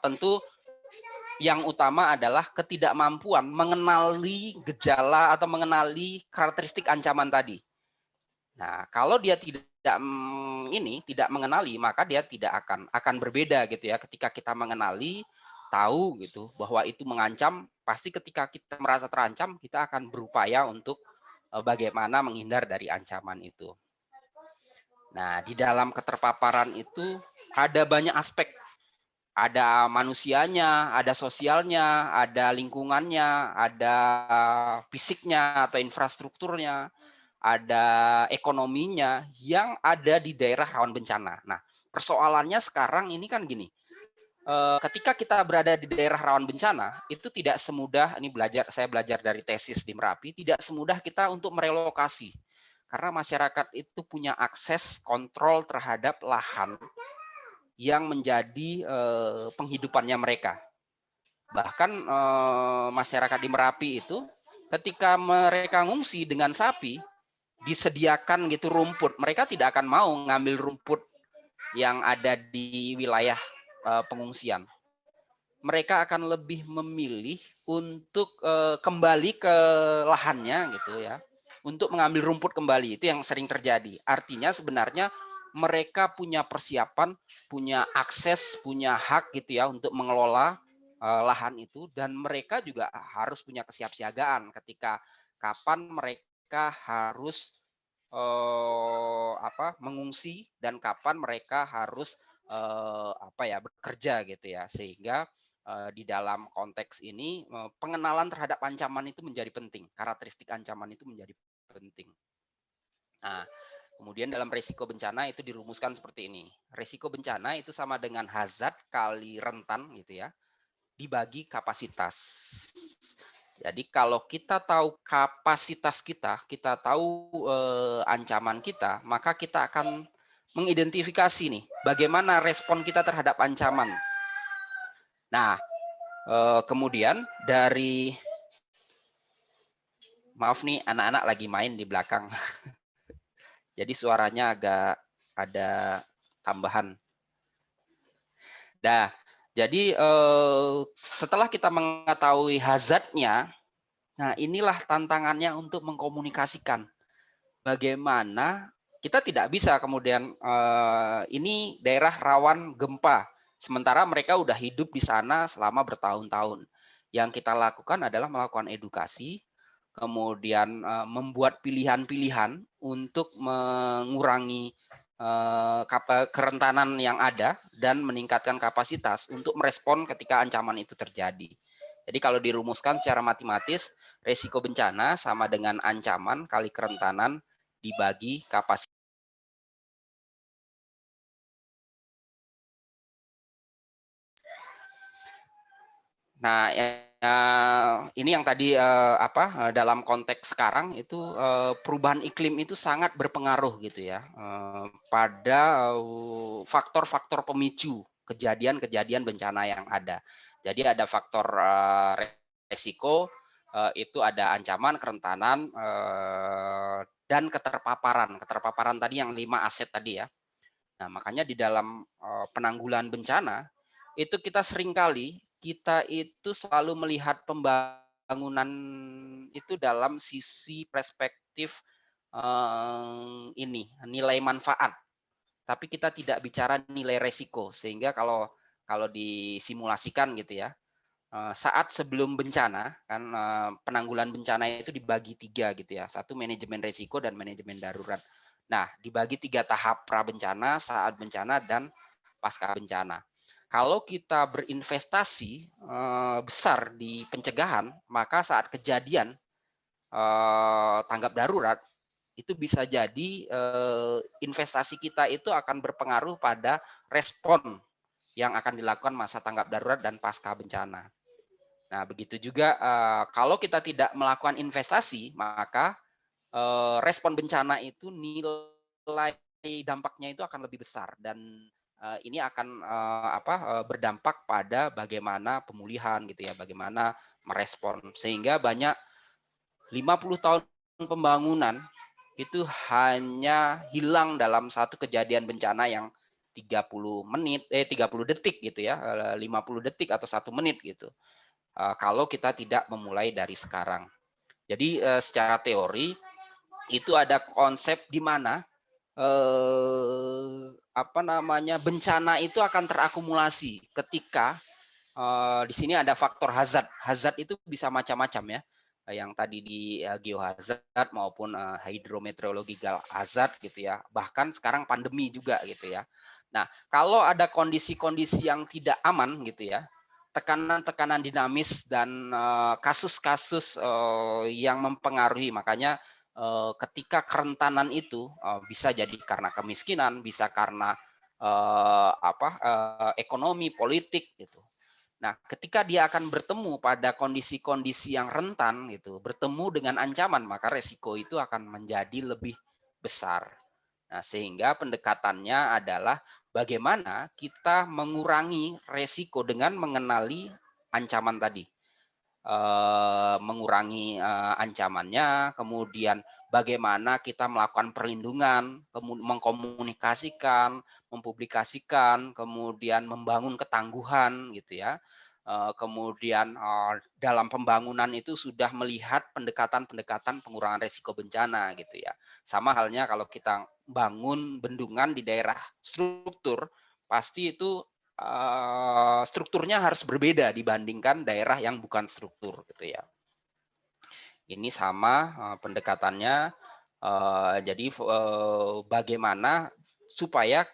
Tentu yang utama adalah ketidakmampuan mengenali gejala atau mengenali karakteristik ancaman tadi. Nah, kalau dia tidak mengenali, maka dia tidak akan berbeda gitu ya. Ketika kita mengenali, tahu gitu bahwa itu mengancam, pasti ketika kita merasa terancam, kita akan berupaya untuk bagaimana menghindar dari ancaman itu. Nah, di dalam keterpaparan itu ada banyak aspek. Ada manusianya, ada sosialnya, ada lingkungannya, ada fisiknya atau infrastrukturnya, ada ekonominya yang ada di daerah rawan bencana. Nah, persoalannya sekarang ini kan gini, ketika kita berada di daerah rawan bencana, itu tidak semudah, ini saya belajar dari tesis di Merapi, tidak semudah kita untuk merelokasi. Karena masyarakat itu punya akses kontrol terhadap lahan yang menjadi penghidupannya mereka. Bahkan masyarakat di Merapi itu ketika mereka ngungsi dengan sapi, disediakan gitu rumput, mereka tidak akan mau ngambil rumput yang ada di wilayah pengungsian. Mereka akan lebih memilih untuk kembali ke lahannya gitu ya, untuk mengambil rumput kembali. Itu yang sering terjadi. Artinya sebenarnya mereka punya persiapan, punya akses, punya hak gitu ya untuk mengelola lahan itu, dan mereka juga harus punya kesiapsiagaan ketika kapan mereka harus mengungsi dan kapan mereka harus bekerja gitu ya, sehingga di dalam konteks ini pengenalan terhadap ancaman itu menjadi penting, karakteristik ancaman itu menjadi penting. Nah, kemudian dalam risiko bencana itu dirumuskan seperti ini. Risiko bencana itu sama dengan hazard kali rentan gitu ya, dibagi kapasitas. Jadi kalau kita tahu kapasitas kita tahu ancaman kita, maka kita akan mengidentifikasi nih bagaimana respon kita terhadap ancaman. Nah, kemudian dari maaf nih anak-anak lagi main di belakang. Jadi suaranya agak ada tambahan. Nah, jadi setelah kita mengetahui hazardnya, nah inilah tantangannya untuk mengkomunikasikan bagaimana kita tidak bisa kemudian ini daerah rawan gempa, sementara mereka udah hidup di sana selama bertahun-tahun. Yang kita lakukan adalah melakukan edukasi, kemudian membuat pilihan-pilihan untuk mengurangi kerentanan yang ada dan meningkatkan kapasitas untuk merespon ketika ancaman itu terjadi. Jadi kalau dirumuskan secara matematis, resiko bencana sama dengan ancaman kali kerentanan dibagi kapasitas. Nah, ini yang tadi dalam konteks sekarang itu perubahan iklim itu sangat berpengaruh gitu ya pada faktor-faktor pemicu kejadian-kejadian bencana yang ada. Jadi ada faktor resiko, itu ada ancaman, kerentanan, dan keterpaparan. Keterpaparan tadi yang 5 aset tadi ya. Nah, makanya di dalam penanggulangan bencana itu kita seringkali kita itu selalu melihat pembangunan itu dalam sisi perspektif nilai manfaat, tapi kita tidak bicara nilai resiko, sehingga kalau disimulasikan gitu ya, saat sebelum bencana kan penanggulangan bencana itu dibagi 3 gitu ya, satu manajemen resiko dan manajemen darurat. Nah, dibagi 3 tahap: pra bencana, saat bencana, dan pasca bencana. Kalau kita berinvestasi besar di pencegahan, maka saat kejadian tanggap darurat itu bisa jadi investasi kita itu akan berpengaruh pada respon yang akan dilakukan masa tanggap darurat dan pasca bencana. Nah, begitu juga kalau kita tidak melakukan investasi, maka respon bencana itu nilai dampaknya itu akan lebih besar, dan ini akan berdampak pada bagaimana pemulihan gitu ya, bagaimana merespon, sehingga banyak 50 tahun pembangunan itu hanya hilang dalam satu kejadian bencana yang 30 detik gitu ya, 50 detik atau 1 menit gitu. Kalau kita tidak memulai dari sekarang. Jadi secara teori itu ada konsep di mana bencana itu akan terakumulasi ketika di sini ada faktor hazard. Hazard itu bisa macam-macam ya. Yang tadi di geohazard maupun hydrometeorological hazard gitu ya. Bahkan sekarang pandemi juga gitu ya. Nah, kalau ada kondisi-kondisi yang tidak aman gitu ya, tekanan-tekanan dinamis dan kasus-kasus yang mempengaruhi, makanya ketika kerentanan itu bisa jadi karena kemiskinan, bisa karena ekonomi, politik gitu. Nah, ketika dia akan bertemu pada kondisi-kondisi yang rentan gitu, bertemu dengan ancaman, maka resiko itu akan menjadi lebih besar. Nah, sehingga pendekatannya adalah bagaimana kita mengurangi resiko dengan mengenali ancaman tadi. Mengurangi ancamannya, kemudian bagaimana kita melakukan perlindungan, mengkomunikasikan, mempublikasikan, kemudian membangun ketangguhan gitu ya. Kemudian dalam pembangunan itu sudah melihat pendekatan-pendekatan pengurangan risiko bencana gitu ya. Sama halnya kalau kita bangun bendungan di daerah struktur, pasti itu strukturnya harus berbeda dibandingkan daerah yang bukan struktur gitu ya. Ini sama pendekatannya. Jadi bagaimana supaya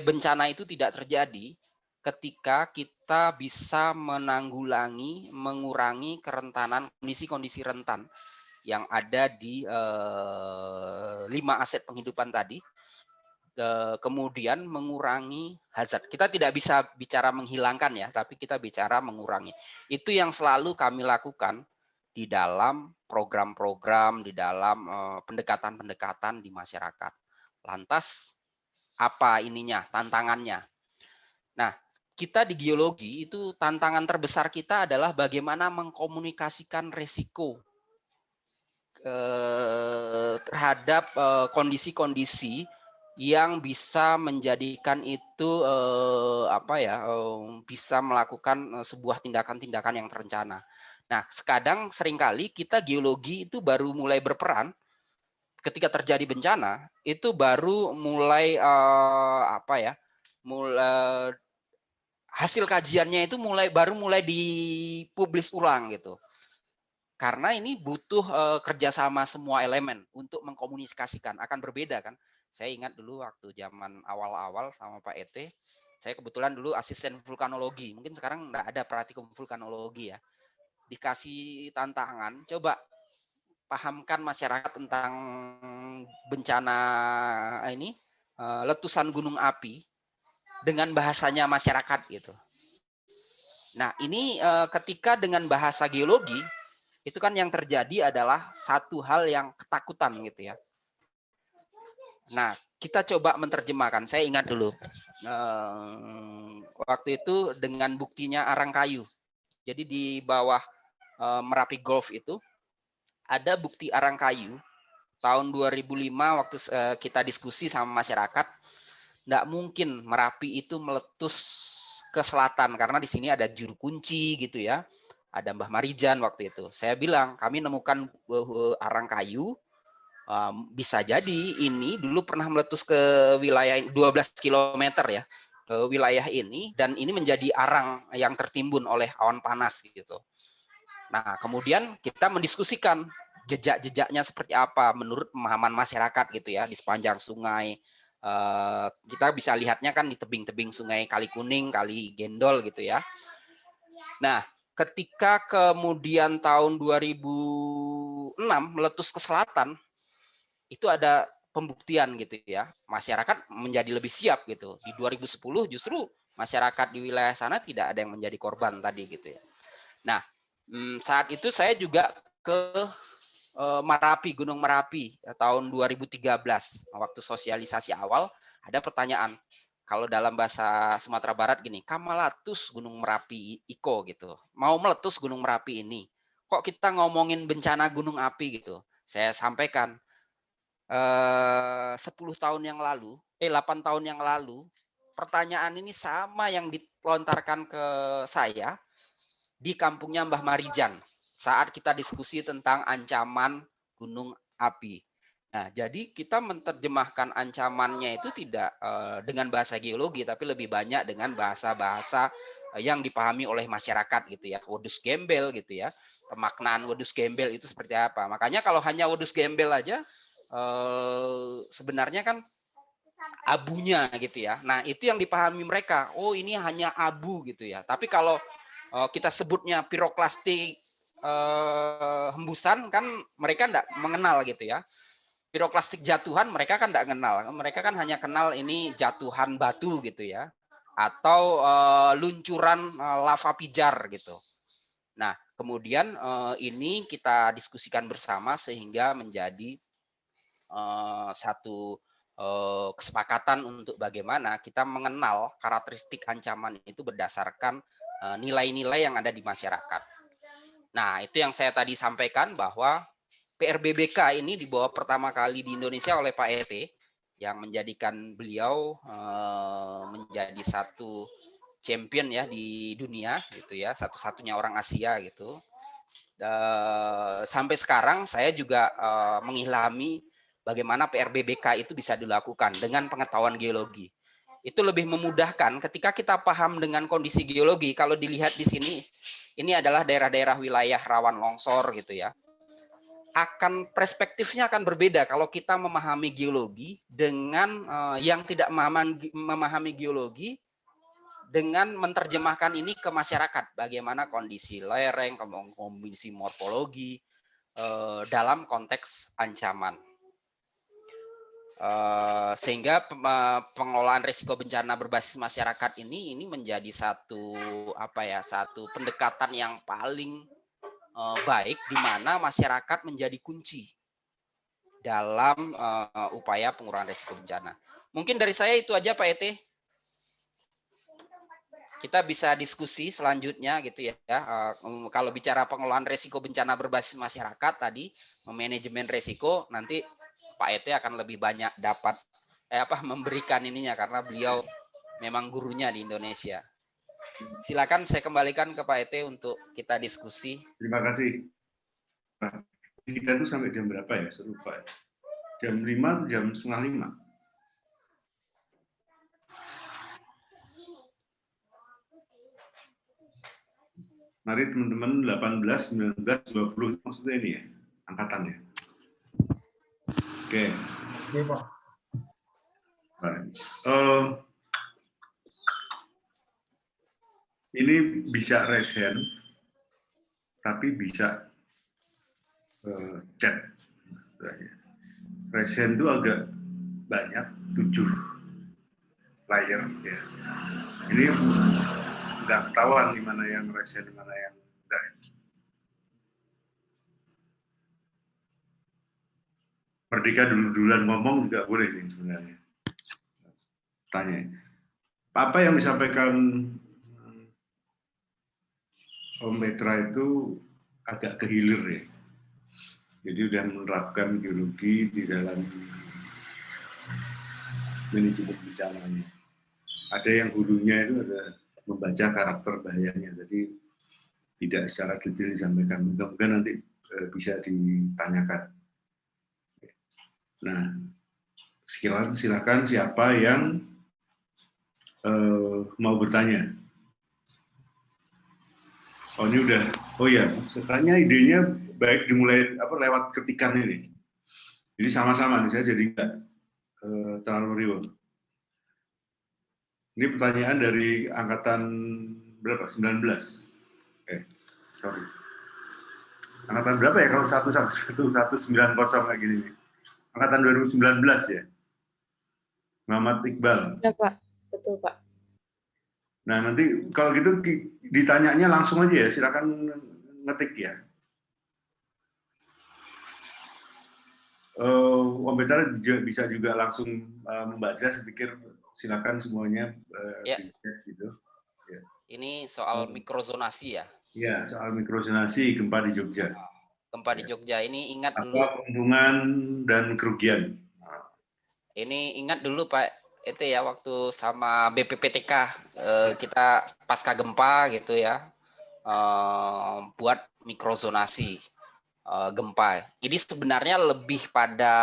bencana itu tidak terjadi ketika kita bisa menanggulangi, mengurangi kerentanan kondisi-kondisi rentan yang ada di 5 aset penghidupan tadi. Kemudian mengurangi hazard. Kita tidak bisa bicara menghilangkan ya, tapi kita bicara mengurangi. Itu yang selalu kami lakukan di dalam program-program, di dalam pendekatan-pendekatan di masyarakat. Lantas apa ininya, tantangannya? Nah, kita di geologi itu tantangan terbesar kita adalah bagaimana mengkomunikasikan resiko terhadap kondisi-kondisi yang bisa menjadikan itu bisa melakukan sebuah tindakan-tindakan yang terencana. Nah, seringkali kita geologi itu baru mulai berperan ketika terjadi bencana, itu baru mulai mulai hasil kajiannya itu baru mulai dipublis ulang gitu. Karena ini butuh kerjasama semua elemen untuk mengkomunikasikan. Akan berbeda kan. Saya ingat dulu waktu zaman awal-awal sama Pak Ete, saya kebetulan dulu asisten vulkanologi. Mungkin sekarang nggak ada praktikum vulkanologi ya. Dikasih tantangan, coba pahamkan masyarakat tentang bencana ini, letusan gunung api dengan bahasanya masyarakat gitu. Nah ini ketika dengan bahasa geologi, itu kan yang terjadi adalah satu hal yang ketakutan gitu ya. Nah, kita coba menerjemahkan. Saya ingat dulu waktu itu dengan buktinya arang kayu. Jadi di bawah Merapi Golf itu ada bukti arang kayu. Tahun 2005 waktu kita diskusi sama masyarakat, tidak mungkin Merapi itu meletus ke selatan karena di sini ada juru kunci gitu ya. Ada Mbah Marijan waktu itu. Saya bilang, kami nemukan arang kayu, bisa jadi ini dulu pernah meletus ke wilayah 12 km ya, ke wilayah ini, dan ini menjadi arang yang tertimbun oleh awan panas gitu. Nah, kemudian kita mendiskusikan jejak-jejaknya seperti apa menurut pemahaman masyarakat gitu ya, di sepanjang sungai. Kita bisa lihatnya kan di tebing-tebing sungai Kali Kuning, Kali Gendol gitu ya. Nah, ketika kemudian tahun 2006 meletus ke selatan, itu ada pembuktian gitu ya. Masyarakat menjadi lebih siap gitu. Di 2010 justru masyarakat di wilayah sana tidak ada yang menjadi korban tadi gitu ya. Nah, saat itu saya juga ke Merapi, Gunung Merapi tahun 2013. Waktu sosialisasi awal ada pertanyaan. Kalau dalam bahasa Sumatera Barat gini, kamalatus Gunung Merapi Iko gitu. Mau meletus Gunung Merapi ini. kok kita ngomongin bencana gunung api gitu. Saya sampaikan 10 tahun yang lalu, 8 tahun yang lalu, pertanyaan ini sama yang dilontarkan ke saya di kampungnya Mbah Marijan saat kita diskusi tentang ancaman gunung api. Nah, jadi kita menerjemahkan ancamannya itu tidak dengan bahasa geologi, tapi lebih banyak dengan bahasa-bahasa yang dipahami oleh masyarakat gitu ya. Wedus gembel gitu ya. Pemaknaan wedus gembel itu seperti apa. Makanya kalau hanya wedus gembel aja, sebenarnya kan abunya gitu ya. Nah, itu yang dipahami mereka. Oh, ini hanya abu gitu ya. Tapi kalau kita sebutnya piroklastik hembusan, kan mereka enggak mengenal gitu ya. Piroklastik jatuhan mereka kan enggak kenal. Mereka kan hanya kenal ini jatuhan batu gitu ya. Atau luncuran lava pijar gitu. Nah, kemudian ini kita diskusikan bersama sehingga menjadi satu kesepakatan untuk bagaimana kita mengenal karakteristik ancaman itu berdasarkan nilai-nilai yang ada di masyarakat. Nah, itu yang saya tadi sampaikan bahwa PRBBK ini dibawa pertama kali di Indonesia oleh Pak ET yang menjadikan beliau menjadi satu champion ya di dunia gitu ya, satu-satunya orang Asia gitu. Sampai sekarang saya juga mengilhami bagaimana PRBBK itu bisa dilakukan dengan pengetahuan geologi. Itu lebih memudahkan ketika kita paham dengan kondisi geologi. Kalau dilihat di sini, ini adalah daerah-daerah wilayah rawan longsor gitu ya. Perspektifnya akan berbeda kalau kita memahami geologi dengan yang tidak memahami geologi, dengan menerjemahkan ini ke masyarakat, bagaimana kondisi lereng, kondisi morfologi dalam konteks ancaman. Sehingga pengelolaan risiko bencana berbasis masyarakat ini menjadi satu pendekatan yang paling baik, di mana masyarakat menjadi kunci dalam upaya pengurangan risiko bencana. Mungkin dari saya itu aja Pak ET. Kita bisa diskusi selanjutnya gitu ya. Kalau bicara pengelolaan risiko bencana berbasis masyarakat tadi, manajemen risiko, nanti Pak ET akan lebih banyak dapat memberikan ininya karena beliau memang gurunya di Indonesia. Silakan saya kembalikan ke Pak ET untuk kita diskusi. Terima kasih. Nah, kita tuh sampai jam berapa ya? Saya lupa. Jam 5 atau jam setengah 5? Mari teman-teman 18, 19, 20 maksudnya ini ya, angkatannya. Oke. Oke, Pak. Ini bisa raise hand, tapi bisa chat. Raise hand itu agak banyak, 7 player ya. Ini nggak ketahuan di mana yang raise hand, di mana yang enggak. Merdeka dulu-duluan ngomong juga boleh nih sebenarnya. Tanya. Apa yang disampaikan Om Petra itu agak kehilir ya. Jadi udah menerapkan geologi di dalam manajemen bencananya. Ada yang hulunya itu ada membaca karakter bahayanya, jadi tidak secara detail disampaikan. Mudah-mudahan nanti bisa ditanyakan. Nah, silakan siapa yang mau bertanya. Oh ini udah, oh ya, setelahnya idenya baik dimulai lewat ketikan ini. Jadi sama-sama nih, saya jadi nggak terlalu ribet. Ini pertanyaan dari angkatan berapa? 19. Sorry. Angkatan berapa ya kalau 190 kayak gini nih? Angkatan 2019 ya? Muhammad Iqbal. Ya Pak, betul Pak. Nah nanti kalau gitu ditanyanya langsung aja ya, silakan ngetik ya. Om Petra bisa juga langsung membaca, saya pikir silakan semuanya ya. gitu. Ya. Ini soal mikrozonasi ya. Ya, soal mikrozonasi gempa di Jogja. Gempa di Ya. Jogja ini ingat dulu. Apa keuntungan dan kerugian? Ini ingat dulu Pak, itu ya waktu sama BPPTK kita pasca gempa gitu ya, buat mikrozonasi gempa. Ini sebenarnya lebih pada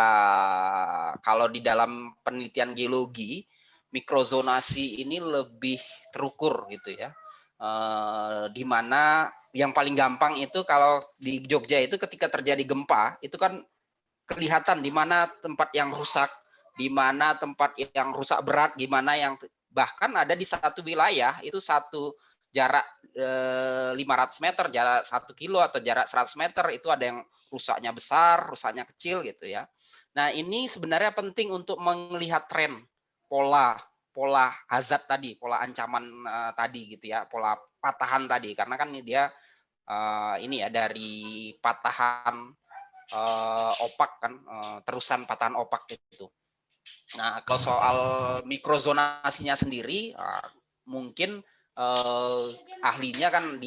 kalau di dalam penelitian geologi, mikrozonasi ini lebih terukur gitu ya. Di mana yang paling gampang itu kalau di Jogja itu ketika terjadi gempa itu kan kelihatan di mana tempat yang rusak, di mana tempat yang rusak berat, gimana yang bahkan ada di satu wilayah itu satu jarak 500 meter, jarak 1 kilo atau jarak 100 meter itu ada yang rusaknya besar, rusaknya kecil gitu ya. Nah ini sebenarnya penting untuk melihat tren, pola hazard tadi, pola ancaman tadi gitu ya, pola patahan tadi, karena kan dia ini ya dari patahan opak kan, terusan patahan opak itu. Nah, kalau soal mikrozonasinya sendiri, mungkin ahlinya kan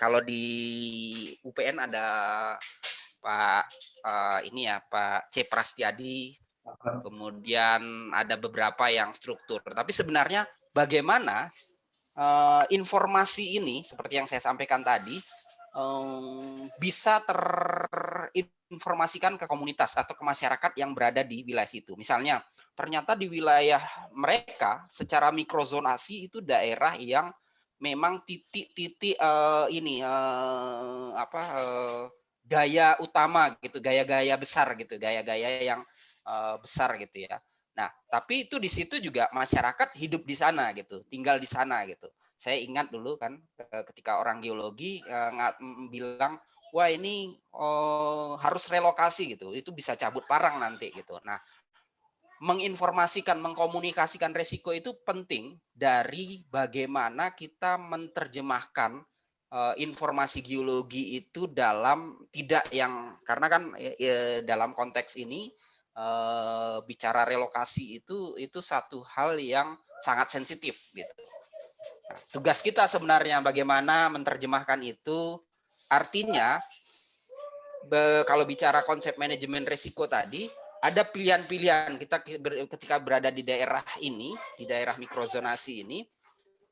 kalau di UPN ada Pak ini ya Pak C Prastiadi, kemudian ada beberapa yang struktur. Tapi sebenarnya bagaimana informasi ini seperti yang saya sampaikan tadi bisa terinformasikan ke komunitas atau ke masyarakat yang berada di wilayah situ. Misalnya, ternyata di wilayah mereka secara mikrozonasi itu daerah yang memang titik-titik gaya utama gitu, gaya-gaya besar gitu, gaya-gaya yang besar gitu ya. Nah, tapi itu di situ juga masyarakat hidup di sana gitu, tinggal di sana gitu. Saya ingat dulu kan ketika orang geologi bilang, wah ini harus relokasi gitu, itu bisa cabut parang nanti gitu. Nah, menginformasikan, mengkomunikasikan resiko itu penting dari bagaimana kita menerjemahkan informasi geologi itu dalam tidak yang, karena kan dalam konteks ini bicara relokasi itu satu hal yang sangat sensitif gitu. Nah, tugas kita sebenarnya bagaimana menerjemahkan itu, artinya kalau bicara konsep manajemen risiko tadi, ada pilihan-pilihan kita ketika berada di daerah ini, di daerah mikrozonasi ini,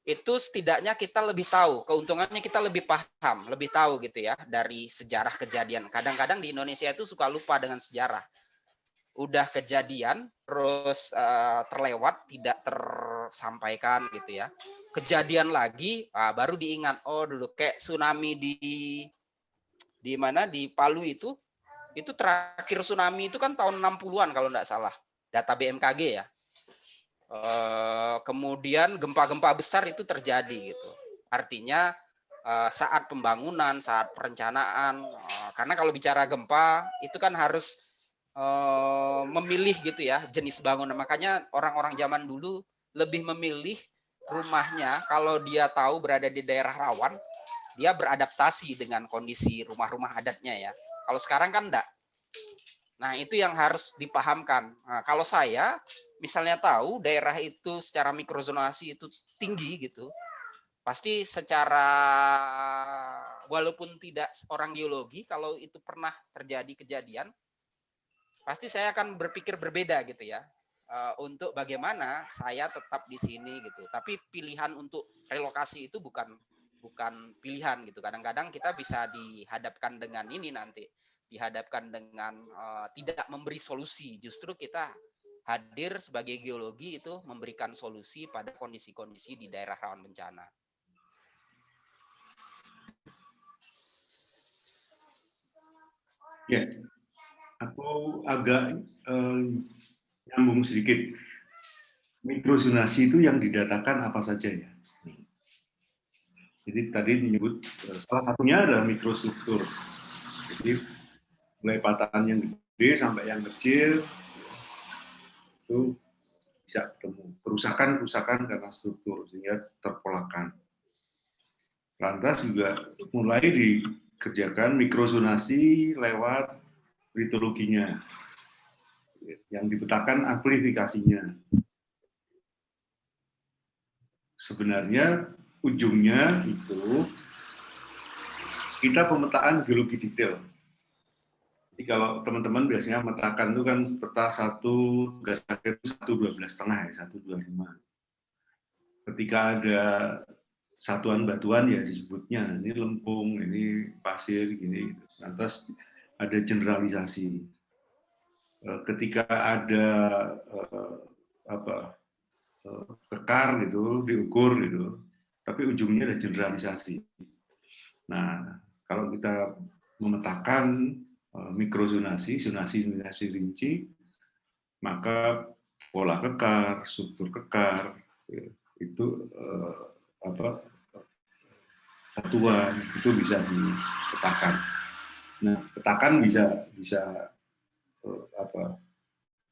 itu setidaknya kita lebih tahu, keuntungannya kita lebih paham, lebih tahu gitu ya dari sejarah kejadian. Kadang-kadang di Indonesia itu suka lupa dengan sejarah. Udah kejadian terus terlewat, tidak tersampaikan gitu ya. Kejadian lagi baru diingat, oh dulu kayak tsunami di mana di Palu itu terakhir tsunami itu kan tahun 60-an kalau enggak salah. Data BMKG ya. Kemudian gempa-gempa besar itu terjadi gitu. Artinya saat pembangunan, saat perencanaan, karena kalau bicara gempa itu kan harus memilih gitu ya jenis bangunan. Makanya orang-orang zaman dulu lebih memilih rumahnya kalau dia tahu berada di daerah rawan, dia beradaptasi dengan kondisi rumah-rumah adatnya ya. Kalau sekarang kan enggak. Nah, itu yang harus dipahamkan. Nah, kalau saya misalnya tahu daerah itu secara mikrozonasi itu tinggi gitu, pasti secara walaupun tidak orang geologi, kalau itu pernah terjadi kejadian, pasti saya akan berpikir berbeda gitu ya. Untuk bagaimana saya tetap di sini gitu. Tapi pilihan untuk relokasi itu bukan pilihan gitu. Kadang-kadang kita bisa dihadapkan dengan ini nanti, dihadapkan dengan tidak memberi solusi. Justru kita hadir sebagai geologi itu memberikan solusi pada kondisi-kondisi di daerah rawan bencana. Ya, aku agak nyambung sedikit. Mikrozonasi itu yang didatakan apa saja ya? Jadi tadi menyebut salah satunya adalah mikrostruktur. Jadi mulai patahan yang gede sampai yang kecil itu bisa ketemu. Kerusakan karena struktur sehingga terpolakan. Lantas juga mulai dikerjakan mikrozonasi lewat litologinya. Yang dipetakan amplifikasinya. Sebenarnya ujungnya itu kita pemetaan geologi detail. Jadi kalau teman-teman biasanya memetakan itu kan peta satu gas akhir itu 1,12,5 ya, 1,25. Ketika ada satuan batuan ya disebutnya ini lempung, ini pasir, gini. Lantas ada generalisasi. Ketika ada kekar gitu diukur gitu, tapi ujungnya ada generalisasi. Nah, kalau kita memetakan mikrozonasi, zonasi rinci, maka pola kekar, struktur kekar itu satuan itu bisa dipetakan. Nah, petakan bisa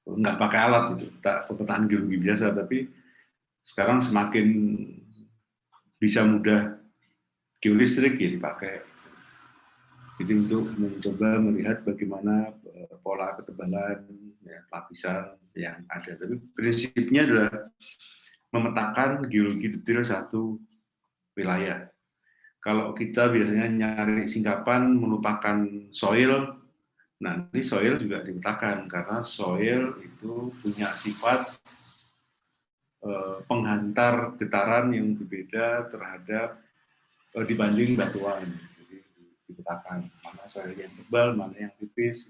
nggak pakai alat itu, pemetaan geologi biasa, tapi sekarang semakin bisa mudah geolistrik ya dipakai. Jadi untuk mencoba melihat bagaimana pola ketebalan ya, lapisan yang ada. Tapi prinsipnya adalah memetakan geologi detail satu wilayah. Kalau kita biasanya nyari singkapan melupakan soil, nanti soil juga dipetakan karena soil itu punya sifat penghantar getaran yang berbeda terhadap dibanding batuan. Jadi dipetakan mana soil yang tebal, mana yang tipis.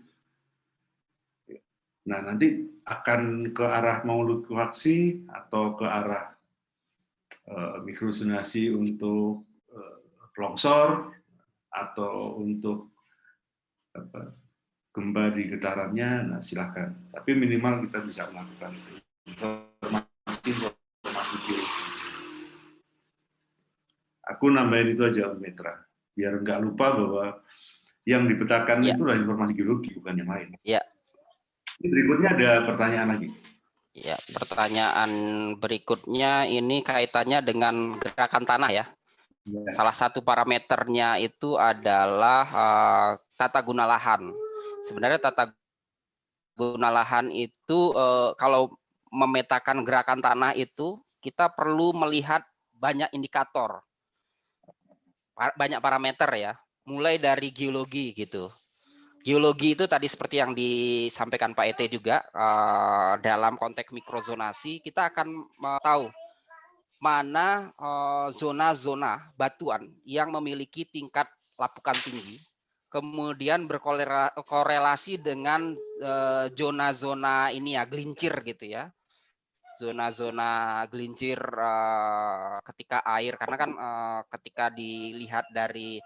Nah, nanti akan ke arah moulurasi atau ke arah mikrozonasi untuk longsor atau untuk gempa di getarannya, nah silakan. Tapi minimal kita bisa melakukan itu. Informasi. Aku nambahin itu aja metra, biar nggak lupa bahwa yang dipetakan itu adalah informasi geologi, bukan yang lain. Ya. Berikutnya ada pertanyaan lagi. Ya, pertanyaan berikutnya ini kaitannya dengan gerakan tanah ya. Salah satu parameternya itu adalah tata guna lahan. Sebenarnya tata guna lahan itu kalau memetakan gerakan tanah itu kita perlu melihat banyak indikator, banyak parameter ya, mulai dari geologi gitu. Geologi itu tadi seperti yang disampaikan Pak Ete juga, dalam konteks mikrozonasi kita akan tahu mana zona-zona batuan yang memiliki tingkat lapukan tinggi, kemudian berkorelasi dengan zona-zona ini ya, gelincir gitu ya. Zona-zona gelincir ketika air, karena kan ketika dilihat dari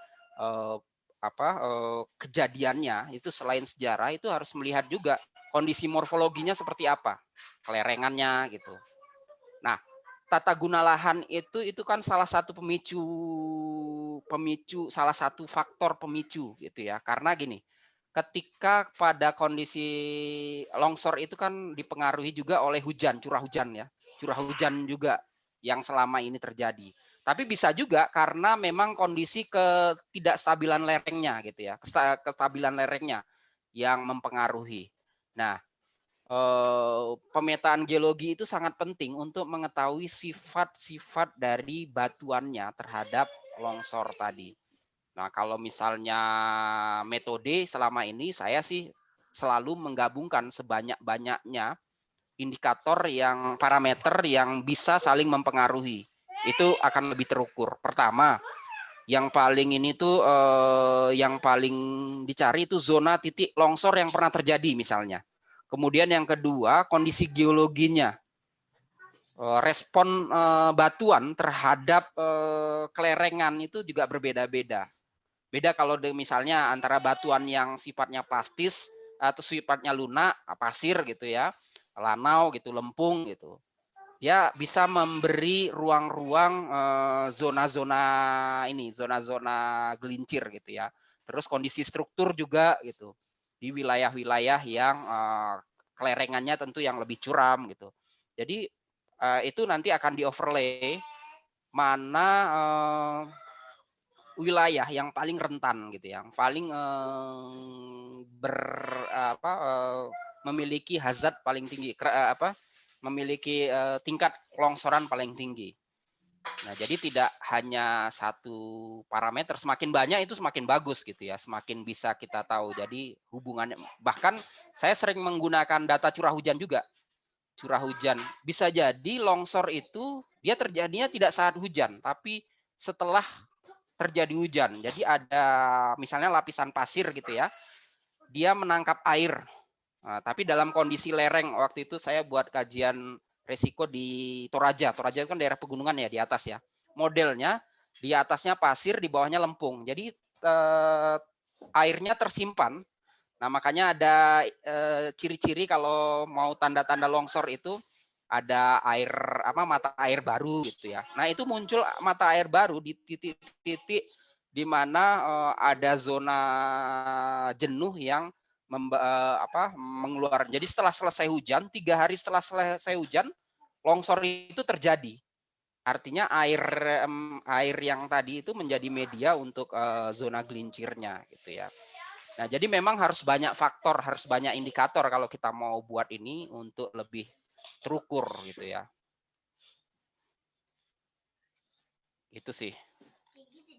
kejadiannya itu selain sejarah itu harus melihat juga kondisi morfologinya seperti apa, kelerengannya gitu. Nah, tata guna lahan itu kan salah satu pemicu, salah satu faktor pemicu gitu ya. Karena gini, ketika pada kondisi longsor itu kan dipengaruhi juga oleh hujan, curah hujan ya. Curah hujan juga yang selama ini terjadi. Tapi bisa juga karena memang kondisi ketidakstabilan lerengnya gitu ya, kestabilan lerengnya yang mempengaruhi. Nah, pemetaan geologi itu sangat penting untuk mengetahui sifat-sifat dari batuannya terhadap longsor tadi. Nah, kalau misalnya metode selama ini saya sih selalu menggabungkan sebanyak-banyaknya indikator yang parameter yang bisa saling mempengaruhi. Itu akan lebih terukur. Pertama, yang paling ini tuh yang paling dicari itu zona titik longsor yang pernah terjadi misalnya. Kemudian yang kedua, kondisi geologinya. Respon batuan terhadap kelerengan itu juga berbeda-beda. Beda kalau misalnya antara batuan yang sifatnya plastis atau sifatnya lunak, pasir gitu ya, lanau gitu, lempung gitu. Dia bisa memberi ruang-ruang zona-zona ini, zona-zona gelincir gitu ya. Terus kondisi struktur juga gitu. Di wilayah-wilayah yang kelerengannya tentu yang lebih curam gitu. Jadi itu nanti akan di-overlay mana wilayah yang paling rentan gitu ya, yang paling memiliki hazard paling tinggi, memiliki tingkat longsoran paling tinggi. Nah, jadi tidak hanya satu parameter, semakin banyak itu semakin bagus gitu ya, semakin bisa kita tahu. Jadi hubungannya, bahkan saya sering menggunakan data curah hujan juga. Curah hujan bisa jadi longsor itu dia terjadinya tidak saat hujan, tapi setelah terjadi hujan. Jadi ada misalnya lapisan pasir gitu ya, dia menangkap air. Nah, tapi dalam kondisi lereng, waktu itu saya buat kajian resiko di Toraja. Toraja itu kan daerah pegunungan ya, di atas ya. Modelnya di atasnya pasir, di bawahnya lempung. Jadi airnya tersimpan. Nah, makanya ada ciri-ciri kalau mau tanda-tanda longsor itu ada air mata air baru gitu ya. Nah, itu muncul mata air baru di titik-titik di mana ada zona jenuh yang mengeluarkan. Jadi setelah selesai hujan, 3 hari setelah selesai hujan, longsor itu terjadi. Artinya air yang tadi itu menjadi media untuk zona gelincirnya gitu ya. Nah, jadi memang harus banyak faktor, harus banyak indikator kalau kita mau buat ini untuk lebih terukur gitu ya. Itu sih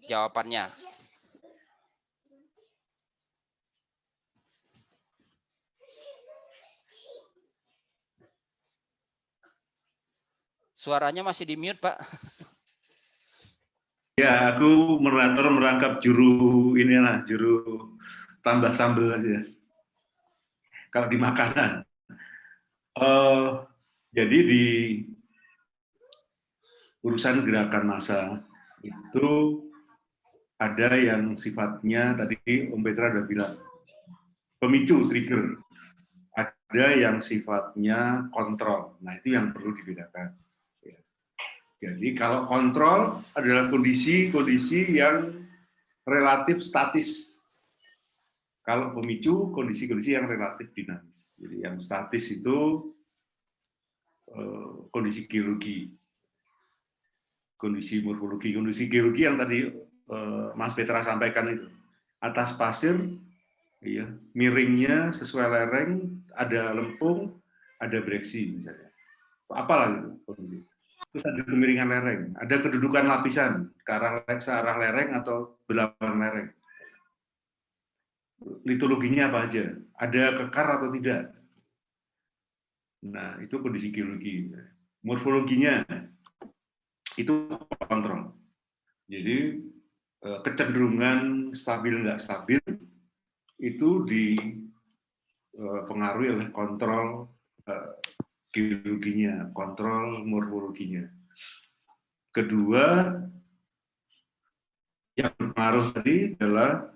jawabannya. Suaranya masih di mute, Pak. Ya, aku moderator merangkap juru inilah, juru tambah sambel aja. Kalau di makanan. Jadi di urusan gerakan massa itu ada yang sifatnya tadi Om Petra udah bilang pemicu, trigger. Ada yang sifatnya kontrol. Nah, itu yang perlu dibedakan. Jadi kalau kontrol adalah kondisi-kondisi yang relatif statis. Kalau pemicu, kondisi-kondisi yang relatif dinamis. Jadi yang statis itu kondisi geologi, kondisi morfologi, kondisi geologi yang tadi Mas Petra sampaikan itu. Atas pasir, ya, miringnya sesuai lereng, ada lempung, ada breksi misalnya. Apalah gitu kondisi. Terus ada kemiringan lereng, ada kedudukan lapisan ke arah lereng atau belahan lereng. Litologinya apa aja? Ada kekar atau tidak? Nah, itu kondisi geologi. Morfologinya itu kontrol. Jadi kecenderungan stabil nggak stabil itu dipengaruhi oleh kontrol geologinya, kontrol morfologinya. Kedua, yang berpengaruh tadi adalah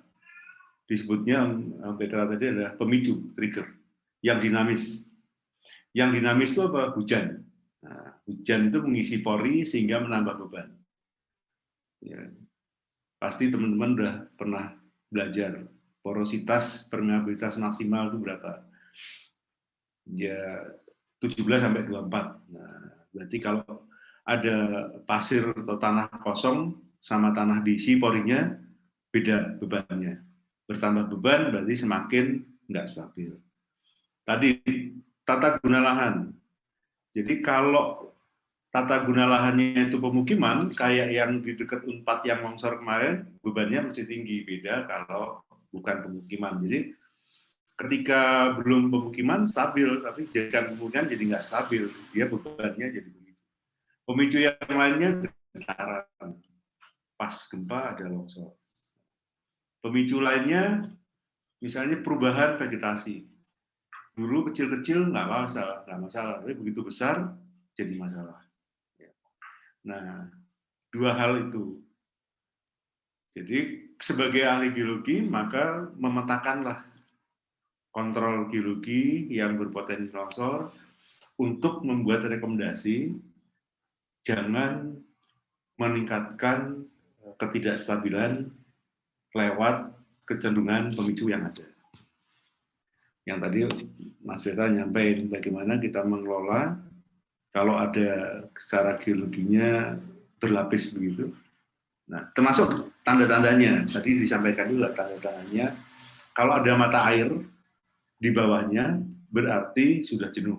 disebutnya Petra tadi adalah pemicu, trigger, yang dinamis. Yang dinamis itu apa? Hujan. Nah, hujan itu mengisi pori sehingga menambah beban. Ya, pasti teman-teman udah pernah belajar porositas permeabilitas maksimal itu berapa? Ya 17 sampai 24. Nah, berarti kalau ada pasir atau tanah kosong sama tanah diisi porinya beda bebannya. Bertambah beban berarti semakin nggak stabil. Tadi tata guna lahan. Jadi kalau tata guna lahannya itu pemukiman, kayak yang di dekat Unpad yang longsor kemarin, bebannya masih tinggi. Beda kalau bukan pemukiman. Jadi ketika belum pemukiman stabil, tapi jadikan pemukiman jadi nggak stabil. Dia bebannya jadi begitu. Pemicu yang lainnya getaran. Pas gempa ada longsor. Pemicu lainnya misalnya perubahan vegetasi. Dulu kecil-kecil nggak masalah, tapi begitu besar jadi masalah. Nah, dua hal itu. Jadi sebagai ahli geologi maka memetakanlah kontrol geologi yang berpotensi longsor untuk membuat rekomendasi jangan meningkatkan ketidakstabilan lewat kecenderungan pemicu yang ada. Yang tadi Mas Petra nyampaikan bagaimana kita mengelola kalau ada secara geologinya berlapis begitu. Nah, termasuk tanda-tandanya, tadi disampaikan juga tanda-tandanya, kalau ada mata air di bawahnya berarti sudah jenuh.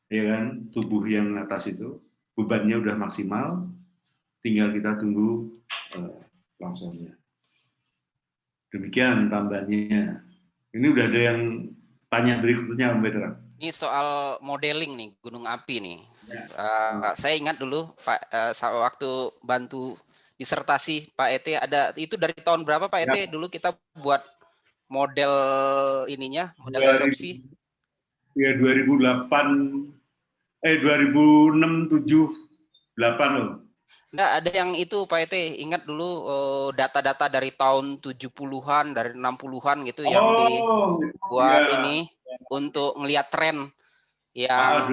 Ya kan, tubuh yang atas itu bebannya udah maksimal, tinggal kita tunggu longsornya. Demikian tambahannya. Ini udah ada yang tanya berikutnya, Mbak Petra. Ini soal modeling nih gunung api nih. Saya ingat dulu Pak waktu bantu disertasi Pak ET ada itu dari tahun berapa Pak ET dulu kita buat model ininya, model erupsi? Ya 2006, 7, 8 loh. Enggak, ada yang itu Pak ET, ingat dulu data-data dari tahun 70-an, dari 60-an gitu yang dibuat ini untuk ngelihat tren yang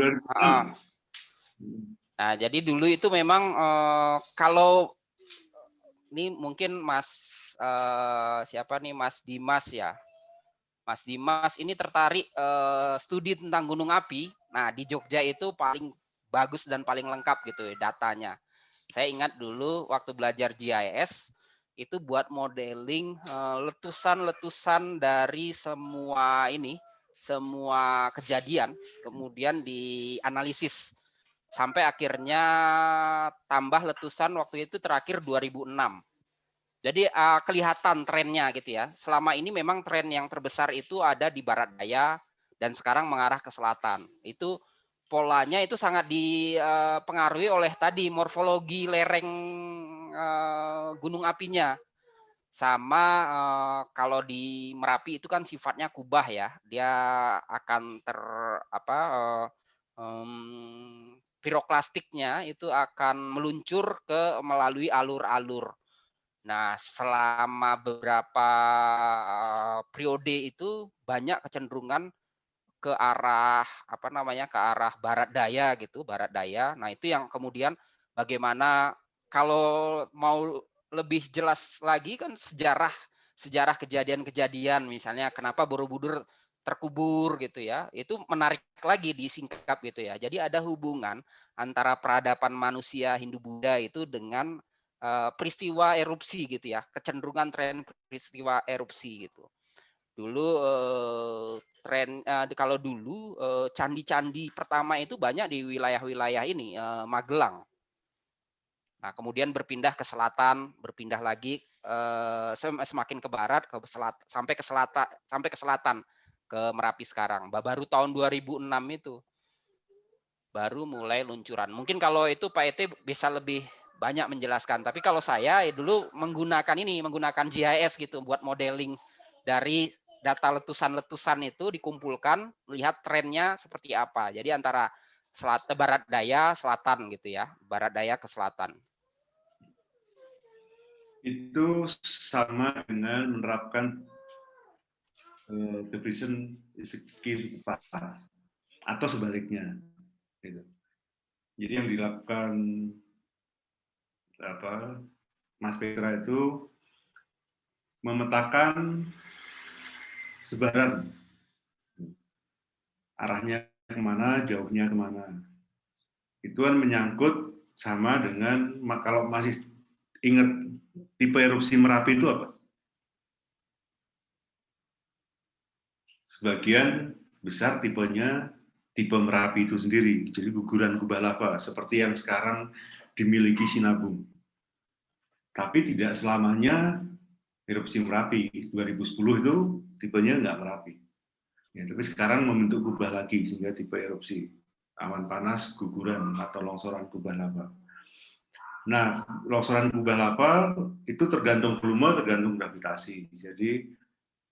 nah, jadi dulu itu memang kalau ini mungkin siapa nih Mas Dimas ya. Mas Dimas ini tertarik studi tentang gunung api. Nah, di Jogja itu paling bagus dan paling lengkap gitu ya datanya. Saya ingat dulu waktu belajar GIS itu buat modeling letusan-letusan dari semua kejadian, kemudian dianalisis sampai akhirnya tambah letusan waktu itu terakhir 2006. Jadi kelihatan trennya gitu ya. Selama ini memang tren yang terbesar itu ada di barat daya dan sekarang mengarah ke selatan. Itu polanya itu sangat dipengaruhi oleh tadi morfologi lereng gunung apinya. Sama kalau di Merapi itu kan sifatnya kubah ya. Dia akan piroklastiknya itu akan meluncur melalui alur-alur. Nah, selama beberapa periode itu banyak kecenderungan ke arah ke arah barat daya gitu, barat daya. Nah, itu yang kemudian bagaimana kalau mau lebih jelas lagi kan sejarah kejadian-kejadian misalnya kenapa Borobudur terkubur gitu ya. Itu menarik lagi disingkap gitu ya. Jadi ada hubungan antara peradaban manusia Hindu-Buddha itu dengan peristiwa erupsi gitu ya, kecenderungan tren peristiwa erupsi gitu. Dulu kalau dulu candi-candi pertama itu banyak di wilayah-wilayah ini Magelang. Nah, kemudian berpindah ke selatan, berpindah lagi semakin ke barat sampai ke selatan ke Merapi sekarang. Baru tahun 2006 itu baru mulai luncuran. Mungkin kalau itu Pak ET bisa lebih banyak menjelaskan. Tapi kalau saya dulu menggunakan GIS gitu buat modeling dari data letusan-letusan itu dikumpulkan, lihat trennya seperti apa. Jadi antara barat daya, selatan gitu ya, barat daya ke selatan. Itu sama dengan menerapkan division skill path atau sebaliknya. Gitu. Jadi yang dilakukan Mas Petra itu memetakan sebaran arahnya kemana, jauhnya kemana. Itu kan menyangkut sama dengan kalau masih ingat tipe erupsi Merapi itu apa? Sebagian besar tipenya tipe Merapi itu sendiri, jadi guguran kubah lava seperti yang sekarang dimiliki Sinabung. Tapi tidak selamanya erupsi Merapi. 2010 itu tipenya nggak Merapi. Ya, tapi sekarang membentuk kubah lagi sehingga tipe erupsi awan panas, guguran atau longsoran kubah lava. Nah, longsoran kubah lava itu tergantung volume, tergantung gravitasi. Jadi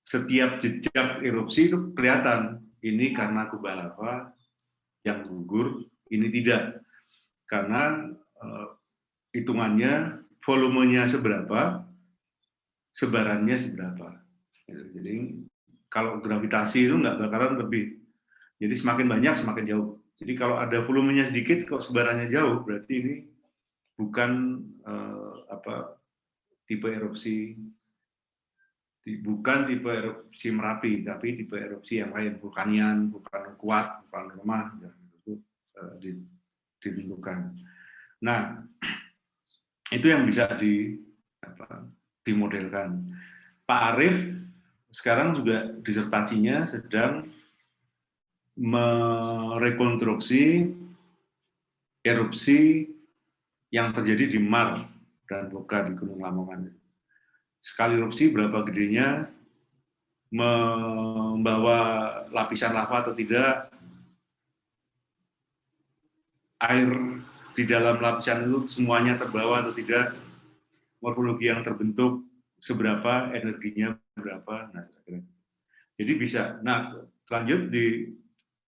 setiap jejak erupsi itu kelihatan ini karena kubah lava yang gugur, ini tidak. Karena hitungannya volumenya seberapa, sebarannya seberapa. Jadi kalau gravitasi itu nggak bakalan lebih. Jadi semakin banyak semakin jauh. Jadi kalau ada volumenya sedikit kok sebarannya jauh, berarti ini bukan tipe erupsi Merapi, tapi tipe erupsi yang lain, vulkanian, vulkan kuat, vulkan lemah, itu ditentukan. Nah, itu yang bisa dimodelkan. Pak Arief sekarang juga disertasinya sedang merekonstruksi erupsi yang terjadi di Mar dan Boga di Gunung Lamongan. Sekali erupsi berapa gedenya, membawa lapisan lava atau tidak, air di dalam lapisan itu semuanya terbawa atau tidak, morfologi yang terbentuk seberapa, energinya berapa. Nah, jadi bisa. Nah, lanjut di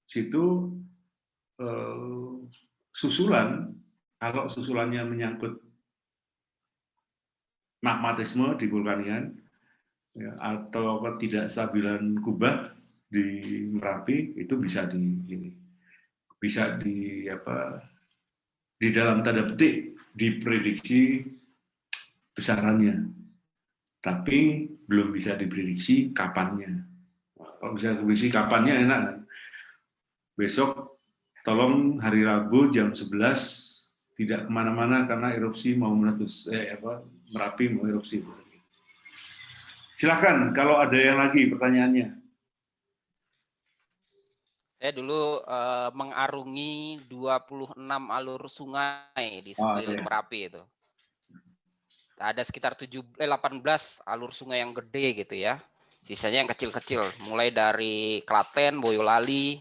situ susulan, kalau susulannya menyangkut magmatisme di vulkanian, ya, atau ketidakstabilan kubah di Merapi, itu bisa di dalam tanda petik diprediksi besarannya, tapi belum bisa diprediksi kapannya. Kalau bisa diprediksi kapannya enak. Besok tolong hari Rabu jam 11 tidak kemana-mana karena erupsi mau meletus, Merapi mau erupsi. Silakan kalau ada yang lagi pertanyaannya. Saya dulu mengarungi 26 alur sungai di sekeliling Merapi itu. Ada sekitar 18 alur sungai yang gede gitu ya. Sisanya yang kecil-kecil, mulai dari Klaten, Boyolali,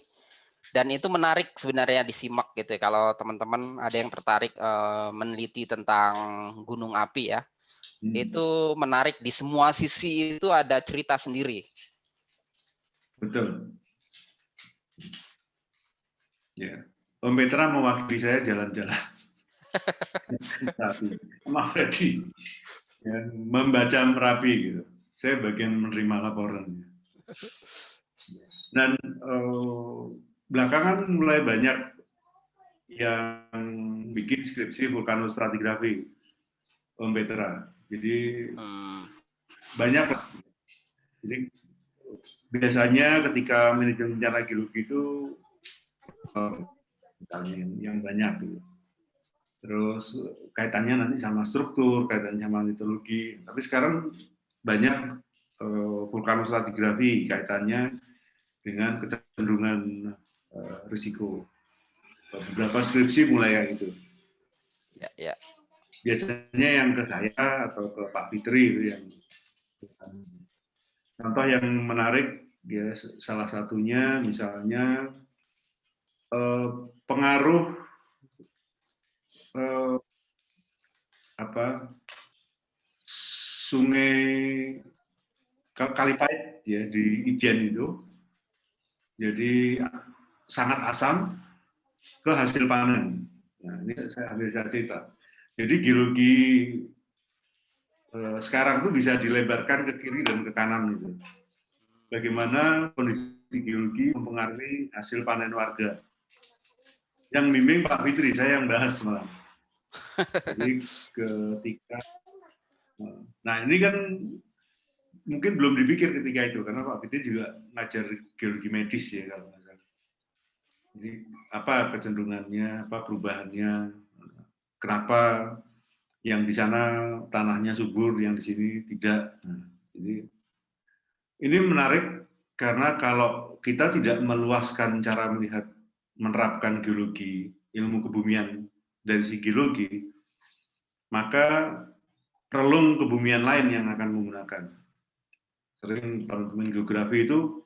dan itu menarik sebenarnya disimak gitu ya. Kalau teman-teman ada yang tertarik meneliti tentang gunung api ya, itu menarik, di semua sisi itu ada cerita sendiri. Betul. Ya, Om Petra mewakili saya jalan-jalan. Sama Freddy, ya, membaca Merapi gitu. Saya bagian menerima laporan. Dan belakangan mulai banyak yang bikin skripsi vulkanostratigrafi, Om Petra. Jadi banyak. Jadi biasanya ketika manajemen bencana geologi itu misalnya yang banyak gitu. Terus kaitannya nanti sama struktur, kaitannya sama litologi. Tapi sekarang banyak vulkanostratigrafi kaitannya dengan kecenderungan risiko. Beberapa skripsi mulai yang itu. Ya. Biasanya yang ke saya atau ke Pak Fitri itu yang contoh yang menarik ya, salah satunya misalnya pengaruh sungai Kalipait ya di Ijen itu jadi sangat asam ke hasil panen. Nah, ini saya ambil cerita. Jadi geologi sekarang tuh bisa dilebarkan ke kiri dan ke kanan gitu. Bagaimana kondisi geologi mempengaruhi hasil panen warga. Yang bimbing Pak Fitri, saya yang bahas malam. Jadi ketika, nah ini kan mungkin belum dipikir ketika itu karena Pak Fitri juga ngajar geologi medis ya kalau nggak salah. Jadi apa kecenderungannya, apa perubahannya, kenapa yang di sana tanahnya subur, yang di sini tidak. Nah, jadi ini menarik karena kalau kita tidak meluaskan cara melihat menerapkan geologi, ilmu kebumian dari segi geologi, maka relung kebumian lain yang akan menggunakan. Sering teman-teman geografi itu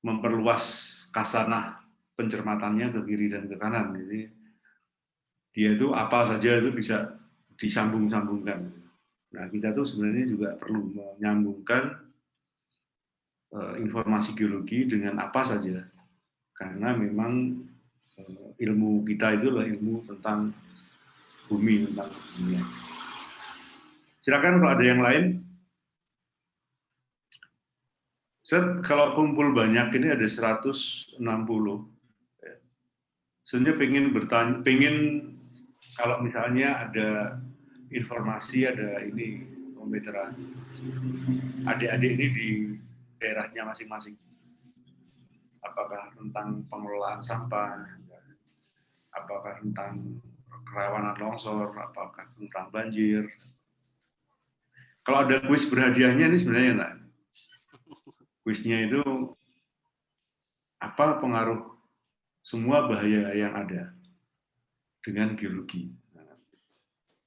memperluas kasanah pencermatannya ke kiri dan ke kanan. Jadi dia itu apa saja itu bisa disambung-sambungkan. Nah, kita tuh sebenarnya juga perlu menyambungkan informasi geologi dengan apa saja. Karena memang ilmu kita itu adalah ilmu tentang bumi, tentang dunia. Silakan kalau ada yang lain. Kalau kumpul banyak ini ada 160. Sebenarnya pengen kalau misalnya ada informasi, ada ini Om Petra, adik-adik ini di daerahnya masing-masing. Apakah tentang pengelolaan sampah, apakah tentang kerawanan longsor, apakah tentang banjir. Kalau ada kuis berhadiahnya ini sebenarnya enak. Kuisnya itu apa pengaruh semua bahaya yang ada dengan geologi.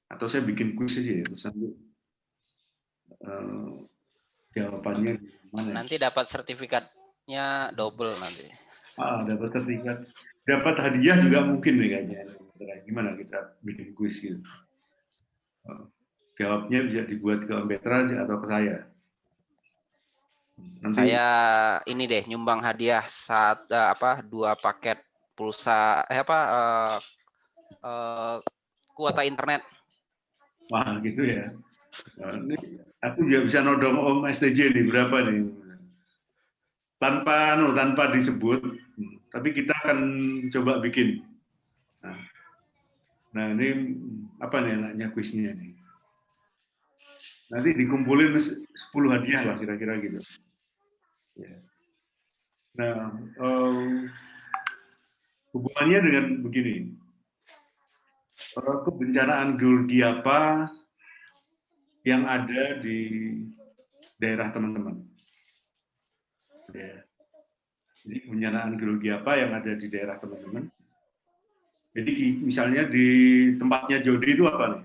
Atau saya bikin kuis aja ya, terus nanti jawabannya mana? Nanti dapat sertifikatnya double nanti. Dapat sertifikat, dapat hadiah juga mungkin nih kayaknya. Gimana kita bikin kuis gitu? Jawabnya bisa dibuat ke Petra atau ke saya. Nanti Saya ini deh nyumbang hadiah 2 paket pulsa kuota internet. wah gitu ya. Ini aku juga bisa nodong Om STJ nih, berapa nih? Tanpa disebut, tapi kita akan coba bikin. Nah ini apa nih enaknya kuisnya nih? Nanti dikumpulin 10 hadiah lah kira-kira gitu. Ya. Nah, hubungannya dengan begini, kebencanaan geologi apa yang ada di daerah teman-teman? Ya. Jadi kebencanaan geologi apa yang ada di daerah teman-teman? Jadi misalnya di tempatnya Jody itu apa nih?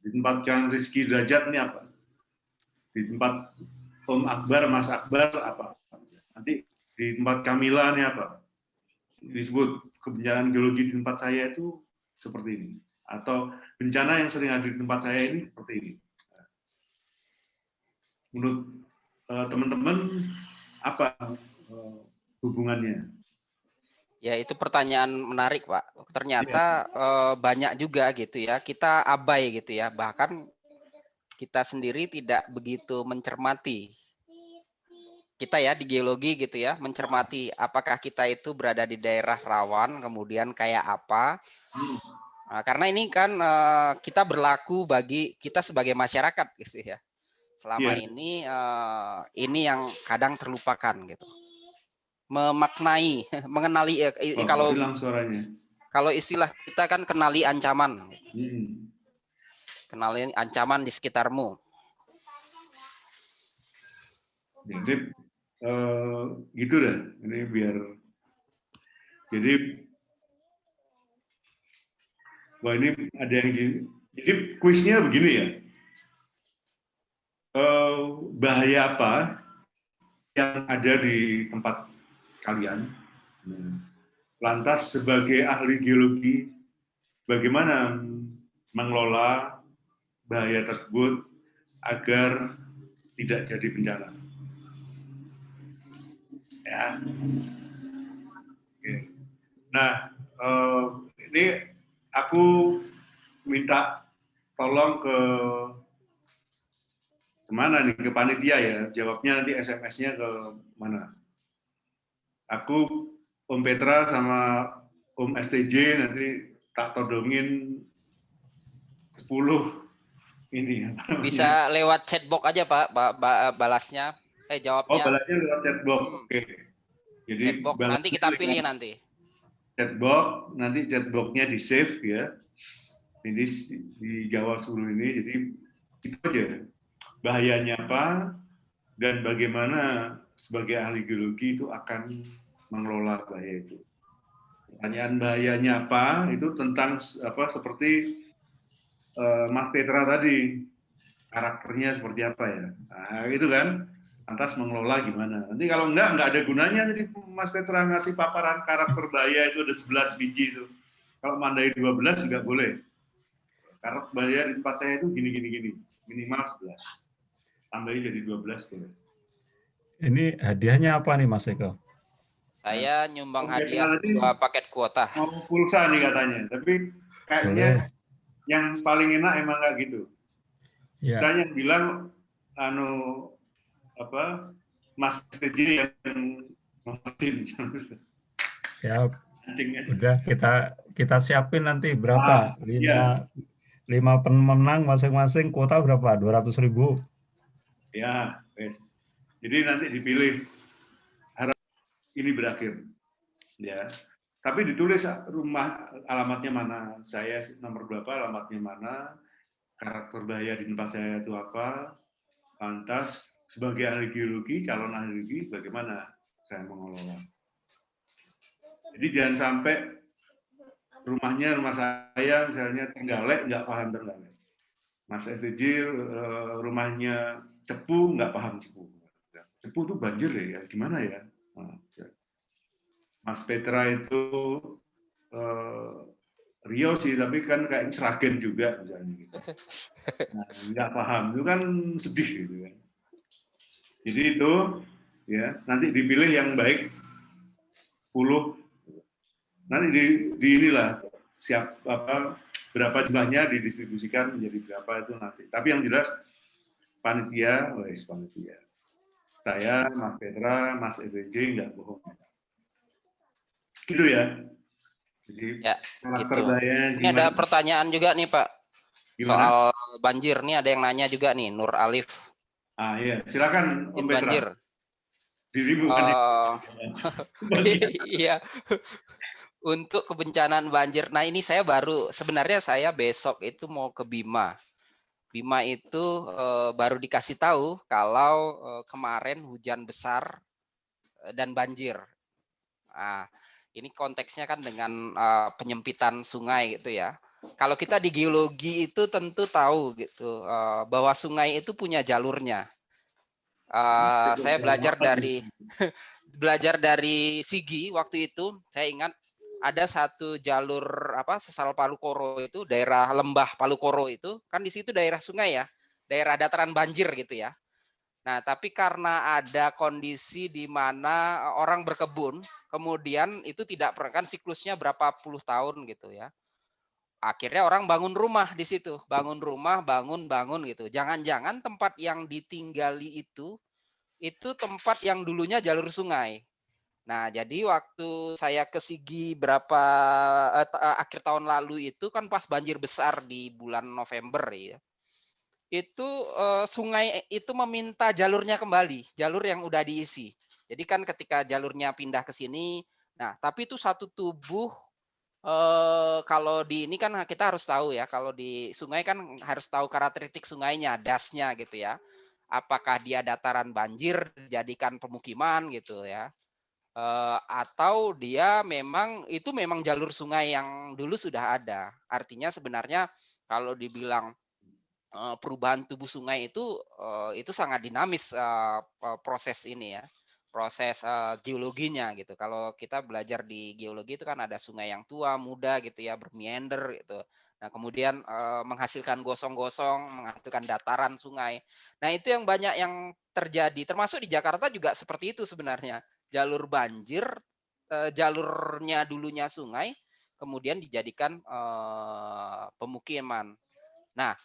Di tempat Kang Rizky Derajat ini apa? Di tempat Om Akbar, Mas Akbar apa? Nanti di tempat Kamila ini apa? Disebut kebencanaan geologi di tempat saya itu seperti ini. Atau bencana yang sering ada di tempat saya ini seperti ini. Menurut teman-teman apa hubungannya? Ya, itu pertanyaan menarik, Pak. Iya. Ternyata banyak juga gitu ya. Kita abai gitu ya. Bahkan kita sendiri tidak begitu mencermati. Kita ya di geologi gitu ya, mencermati apakah kita itu berada di daerah rawan, kemudian kayak apa. Nah, karena ini kan kita berlaku bagi kita sebagai masyarakat gitu ya. Selama Iya. ini yang kadang terlupakan gitu. Memaknai, mengenali Hilang suaranya. kalau istilah kita kan kenali ancaman. Kenali ancaman di sekitarmu. Jadi gitu dah. Ini biar jadi wah ini ada yang jadi kuisnya begini ya. Bahaya apa yang ada di tempat kalian? Lantas sebagai ahli geologi, bagaimana mengelola bahaya tersebut agar tidak jadi bencana? Ya. Oke. Nah, ini aku minta tolong ke kemana nih, ke panitia ya, jawabnya nanti SMS-nya ke mana. Aku, Om Petra sama Om STJ nanti tak todongin 10 ini ya. Bisa lewat chatbox aja Pak, balasnya, Oh, jawabnya. balasnya lewat chatbox. Oke. Jadi Chatbox, nanti balasnya kita pilih lewat nanti. chatbox, nanti chatbox-nya di save ya. Ini dijawab seluruh ini, jadi itu aja. Bahayanya apa, dan bagaimana sebagai ahli geologi itu akan mengelola bahaya itu. Pertanyaan bahayanya apa, itu tentang apa seperti Mas Petra tadi, karakternya seperti apa ya. Nah, itu kan, lantas mengelola gimana. Nanti kalau enggak ada gunanya, jadi Mas Petra ngasih paparan karakter bahaya itu ada 11 biji itu. Kalau mandai 12 juga boleh. Karakter bahaya di tempat saya itu gini, minimal 11. Tambahin jadi 12 boleh. Ini hadiahnya apa nih Mas Eko? Saya nyumbang hadiah 2 paket kuota. Mau pulsa nih katanya, tapi kayaknya yang paling enak emang nggak gitu. Ya. Saya yang bilang Mas TJ yang ngomongin. Siap. Udah kita siapin nanti berapa? 5 pemenang masing-masing kuota berapa? 200.000. Ya, wes. Jadi nanti dipilih harap ini berakhir. Ya. Tapi ditulis rumah alamatnya mana, saya nomor berapa, alamatnya mana, karakter bahaya di tempat saya itu apa, lantas sebagai ahli geologi, calon ahli geologi, bagaimana saya mengelola. Jadi jangan sampai rumah saya misalnya Trenggalek, nggak paham Trenggalek. Mas STJ rumahnya Cepu, nggak paham Cepu. Cepu itu banjir ya, gimana ya? Mas Petra itu Riau sih, tapi kan kayak Sragen juga misalnya gitu. Nah, nggak paham, itu kan sedih gitu kan. Jadi itu ya nanti dipilih yang baik 10, nanti di inilah siap apa berapa jumlahnya didistribusikan menjadi berapa itu nanti. Tapi yang jelas panitia, panitia. Saya, Mas Petra, Mas EVJ nggak bohong. Gitu ya. Jadi Ya, karakter gitu. saya Ini ada gimana? pertanyaan juga nih Pak. Gimana? Soal banjir nih ada yang nanya juga nih, Nur Alif. Ah iya, silakan Om Petra. Banjir. Dirimu kan Iya. Untuk kebencanaan banjir. Nah, ini saya sebenarnya saya besok itu mau ke Bima. Bima itu baru dikasih tahu kalau kemarin hujan besar dan banjir. Nah, ini konteksnya kan dengan penyempitan sungai gitu ya. Kalau kita di geologi itu tentu tahu gitu bahwa sungai itu punya jalurnya. Saya belajar dari Sigi waktu itu. Saya ingat ada satu jalur sesal Palu Koro itu, daerah lembah Palu Koro itu kan di situ daerah sungai ya, daerah dataran banjir gitu ya. Nah, tapi karena ada kondisi di mana orang berkebun, kemudian itu tidak pernah kan siklusnya berapa puluh tahun gitu ya. Akhirnya orang bangun rumah di situ, bangun rumah, bangun gitu. Jangan-jangan tempat yang ditinggali itu tempat yang dulunya jalur sungai. Nah, jadi waktu saya ke Sigi akhir tahun lalu itu kan pas banjir besar di bulan November ya. Itu sungai itu meminta jalurnya kembali, jalur yang udah diisi. Jadi kan ketika jalurnya pindah ke sini, nah tapi itu satu tubuh kalau di ini kan kita harus tahu ya, kalau di sungai kan harus tahu karakteristik sungainya, dasnya gitu ya. Apakah dia dataran banjir dijadikan pemukiman gitu ya. Atau dia memang jalur sungai yang dulu sudah ada. Artinya sebenarnya kalau dibilang perubahan tubuh sungai itu sangat dinamis proses ini ya, proses geologinya gitu. Kalau kita belajar di geologi itu kan ada sungai yang tua, muda gitu ya, bermeander gitu. Nah, kemudian menghasilkan gosong-gosong, menghasilkan dataran sungai. Nah, itu yang banyak yang terjadi, termasuk di Jakarta juga seperti itu sebenarnya. Jalur banjir, jalurnya dulunya sungai, kemudian dijadikan pemukiman. Nah,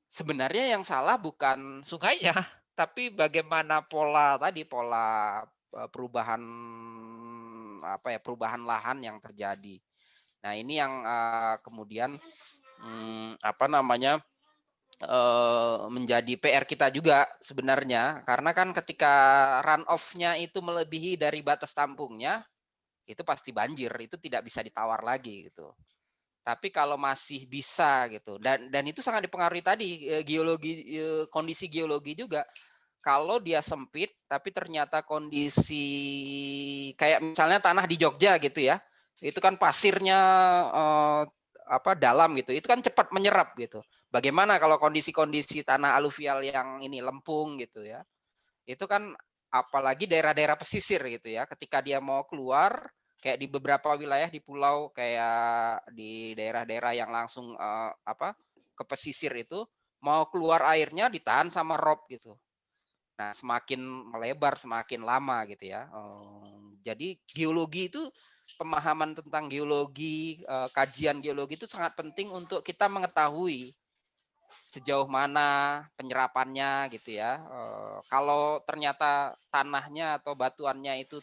sebenarnya yang salah bukan sungainya, tapi bagaimana pola perubahan perubahan lahan yang terjadi. Nah, ini yang kemudian menjadi PR kita juga sebenarnya, karena kan ketika run off-nya itu melebihi dari batas tampungnya, itu pasti banjir, itu tidak bisa ditawar lagi gitu. Tapi kalau masih bisa gitu, dan itu sangat dipengaruhi tadi kondisi geologi juga. Kalau dia sempit tapi ternyata kondisi kayak misalnya tanah di Jogja gitu ya, itu kan pasirnya dalam gitu, itu kan cepat menyerap gitu. Bagaimana kalau kondisi-kondisi tanah aluvial yang ini lempung gitu ya, itu kan apalagi daerah-daerah pesisir gitu ya, ketika dia mau keluar kayak di beberapa wilayah di pulau, kayak di daerah-daerah yang langsung ke pesisir itu, mau keluar airnya ditahan sama rob gitu. Nah, semakin melebar semakin lama gitu ya. Jadi geologi itu, pemahaman tentang geologi, kajian geologi itu sangat penting untuk kita mengetahui sejauh mana penyerapannya gitu ya. Kalau ternyata tanahnya atau batuannya itu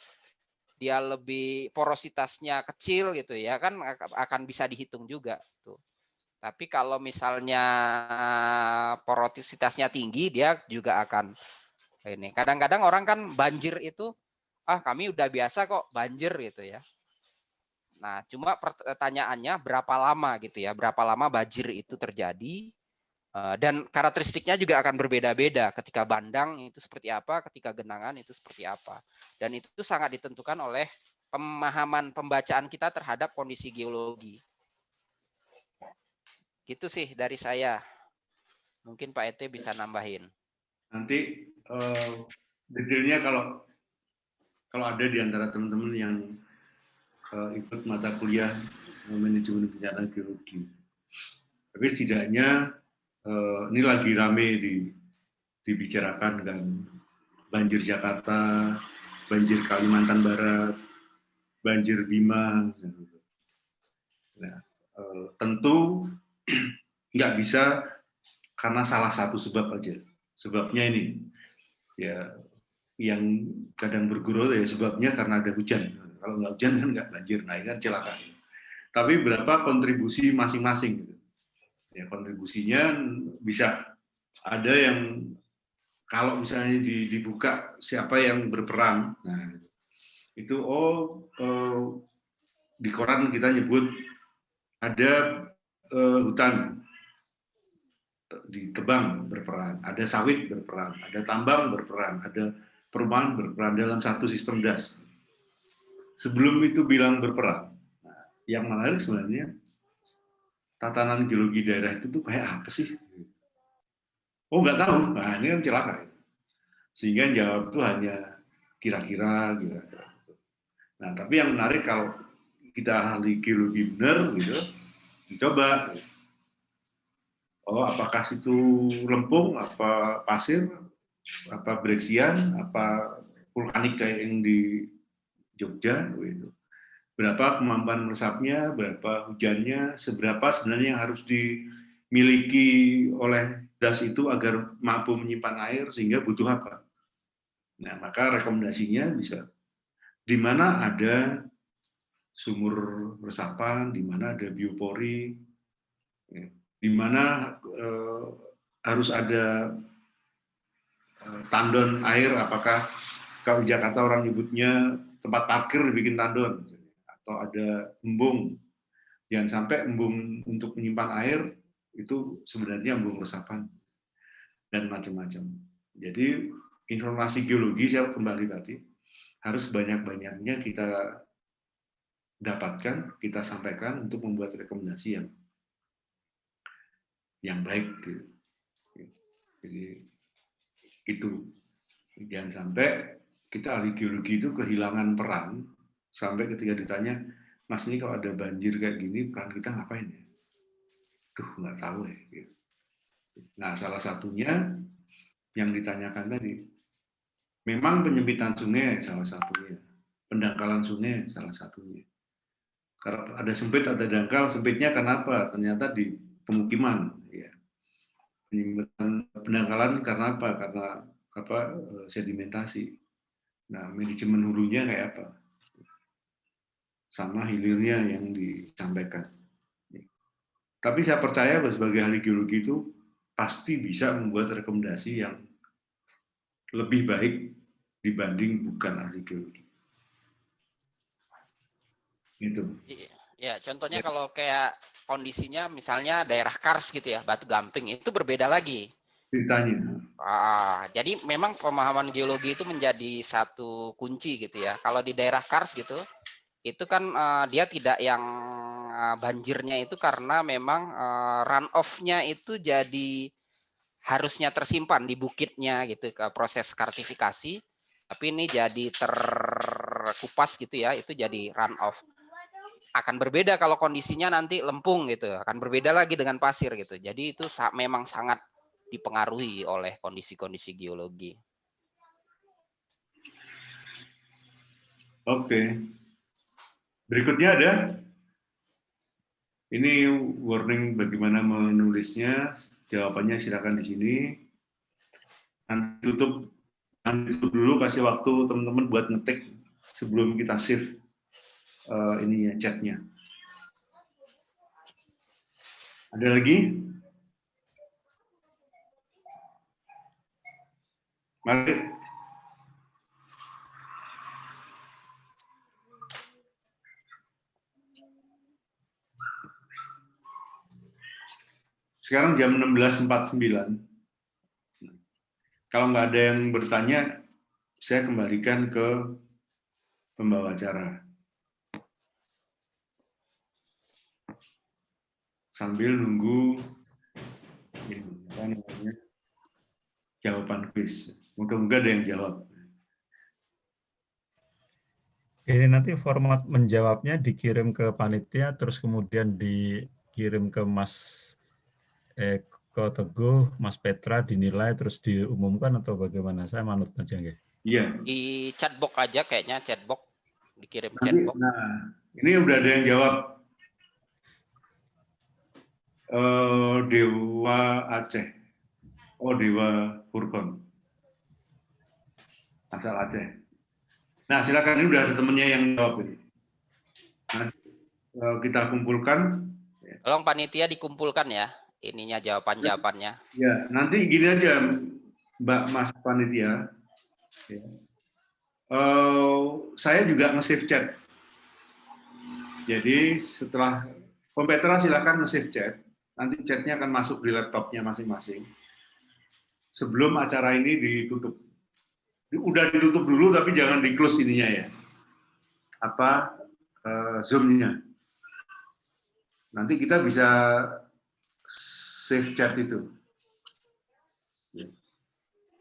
dia lebih porositasnya kecil gitu ya, kan akan bisa dihitung juga tuh. Tapi kalau misalnya porositasnya tinggi, dia juga akan ini. Kadang-kadang orang kan banjir itu, kami udah biasa kok banjir gitu ya. Nah, cuma pertanyaannya berapa lama gitu ya, berapa lama banjir itu terjadi, dan karakteristiknya juga akan berbeda-beda. Ketika bandang itu seperti apa, ketika genangan itu seperti apa. Dan itu sangat ditentukan oleh pemahaman pembacaan kita terhadap kondisi geologi. Gitu sih dari saya. Mungkin Pak Ete bisa nambahin. Nanti detailnya kalau ada di antara teman-teman yang ikut mata kuliah manajemen bencana geologi. Tapi setidaknya ini lagi rame dibicarakan kan, banjir Jakarta, banjir Kalimantan Barat, banjir Bima. Nah, tentu nggak bisa karena salah satu sebab aja. Sebabnya ini, ya yang kadang bergurau ya sebabnya karena ada hujan. Kalau nggak hujan kan nggak banjir, nah ini kan celaka. Tapi berapa kontribusi masing-masing gitu. Ya kontribusinya bisa ada yang kalau misalnya dibuka siapa yang berperan, nah itu di koran kita nyebut ada hutan ditebang berperan, ada sawit berperan, ada tambang berperan, ada perumahan berperan dalam satu sistem das. Sebelum itu bilang berperan, nah, yang menarik sebenarnya tatanan geologi daerah itu tuh kayak apa sih? Oh nggak tahu, nah ini kan celaka. Sehingga yang jawab itu hanya kira-kira. Nah tapi yang menarik kalau kita ahli geologi benar gitu, dicoba. Oh apakah situ lempung, apa pasir, apa breksian, apa vulkanik kayak yang di Jogja, gitu. Berapa kemampuan meresapnya, berapa hujannya, seberapa sebenarnya yang harus dimiliki oleh das itu agar mampu menyimpan air, sehingga butuh apa. Nah, maka rekomendasinya bisa di mana ada sumur resapan, di mana ada biopori, di mana harus ada tandon air, apakah kalau di Jakarta orang nyebutnya tempat parkir dibikin tandon, atau ada embung. Jangan sampai embung untuk menyimpan air itu sebenarnya embung resapan dan macam-macam. Jadi informasi geologi saya kembali tadi harus banyak-banyaknya kita dapatkan, kita sampaikan untuk membuat rekomendasi yang baik. Jadi itu jangan sampai kita ahli geologi itu kehilangan peran sampai ketika ditanya, Mas ini kalau ada banjir kayak gini peran kita ngapain ya? Duh nggak tahu ya. Nah salah satunya yang ditanyakan tadi, memang penyempitan sungai salah satunya, pendangkalan sungai salah satunya. Karena ada sempit, ada dangkal. Sempitnya kenapa? Ternyata di pemukiman. Ya. Pendangkalan karena apa? Karena sedimentasi. Nah, manajemen hulunya kayak apa? Sama hilirnya yang disampaikan. Tapi saya percaya sebagai ahli geologi itu pasti bisa membuat rekomendasi yang lebih baik dibanding bukan ahli geologi. Gitu. Ya, contohnya kalau kayak kondisinya misalnya daerah kars gitu ya, Batu Gamping itu berbeda lagi Ceritanya. Jadi memang pemahaman geologi itu menjadi satu kunci gitu ya. Kalau di daerah kars gitu, itu kan dia tidak yang banjirnya itu karena memang runoff-nya itu jadi harusnya tersimpan di bukitnya gitu ke proses kartifikasi, tapi ini jadi terkupas gitu ya, itu jadi runoff. Akan berbeda kalau kondisinya nanti lempung gitu, akan berbeda lagi dengan pasir gitu. Jadi itu memang sangat dipengaruhi oleh kondisi-kondisi geologi. Oke. Berikutnya ada. Ini warning bagaimana menulisnya. Jawabannya silakan di sini. Nanti tutup dulu, kasih waktu teman-teman buat ngetik sebelum kita save ininya chatnya. Ada lagi? Mari. Sekarang jam 16.49. Kalau nggak ada yang bertanya, saya kembalikan ke pembawa acara. Sambil nunggu ini. apa namanya, jawaban kuis. Moga-moga ada yang jawab. Ini nanti format menjawabnya dikirim ke panitia, terus kemudian dikirim ke ke Teguh, Mas Petra, dinilai, terus diumumkan atau bagaimana? Saya manut aja nggih. Iya. Di chatbox aja kayaknya, chatbox. Dikirim Nanti, chatbox. nah, ini udah ada yang jawab. Dewa Aceh. Oh, Dewa Purkon. Asal Aceh. Nah, silakan, ini udah ada temennya yang jawab ini. Nanti kita kumpulkan. Tolong panitia dikumpulkan ya, ininya jawaban-jawabannya. Ya, nanti gini aja, Mbak Mas Panitia. Ya. Saya juga nge-save chat. Jadi setelah Petra silakan nge-save chat. Nanti chatnya akan masuk di laptopnya masing-masing. Sebelum acara ini ditutup. Udah ditutup dulu, tapi jangan di-close ininya ya. Zoom-nya. Nanti kita bisa save chat itu.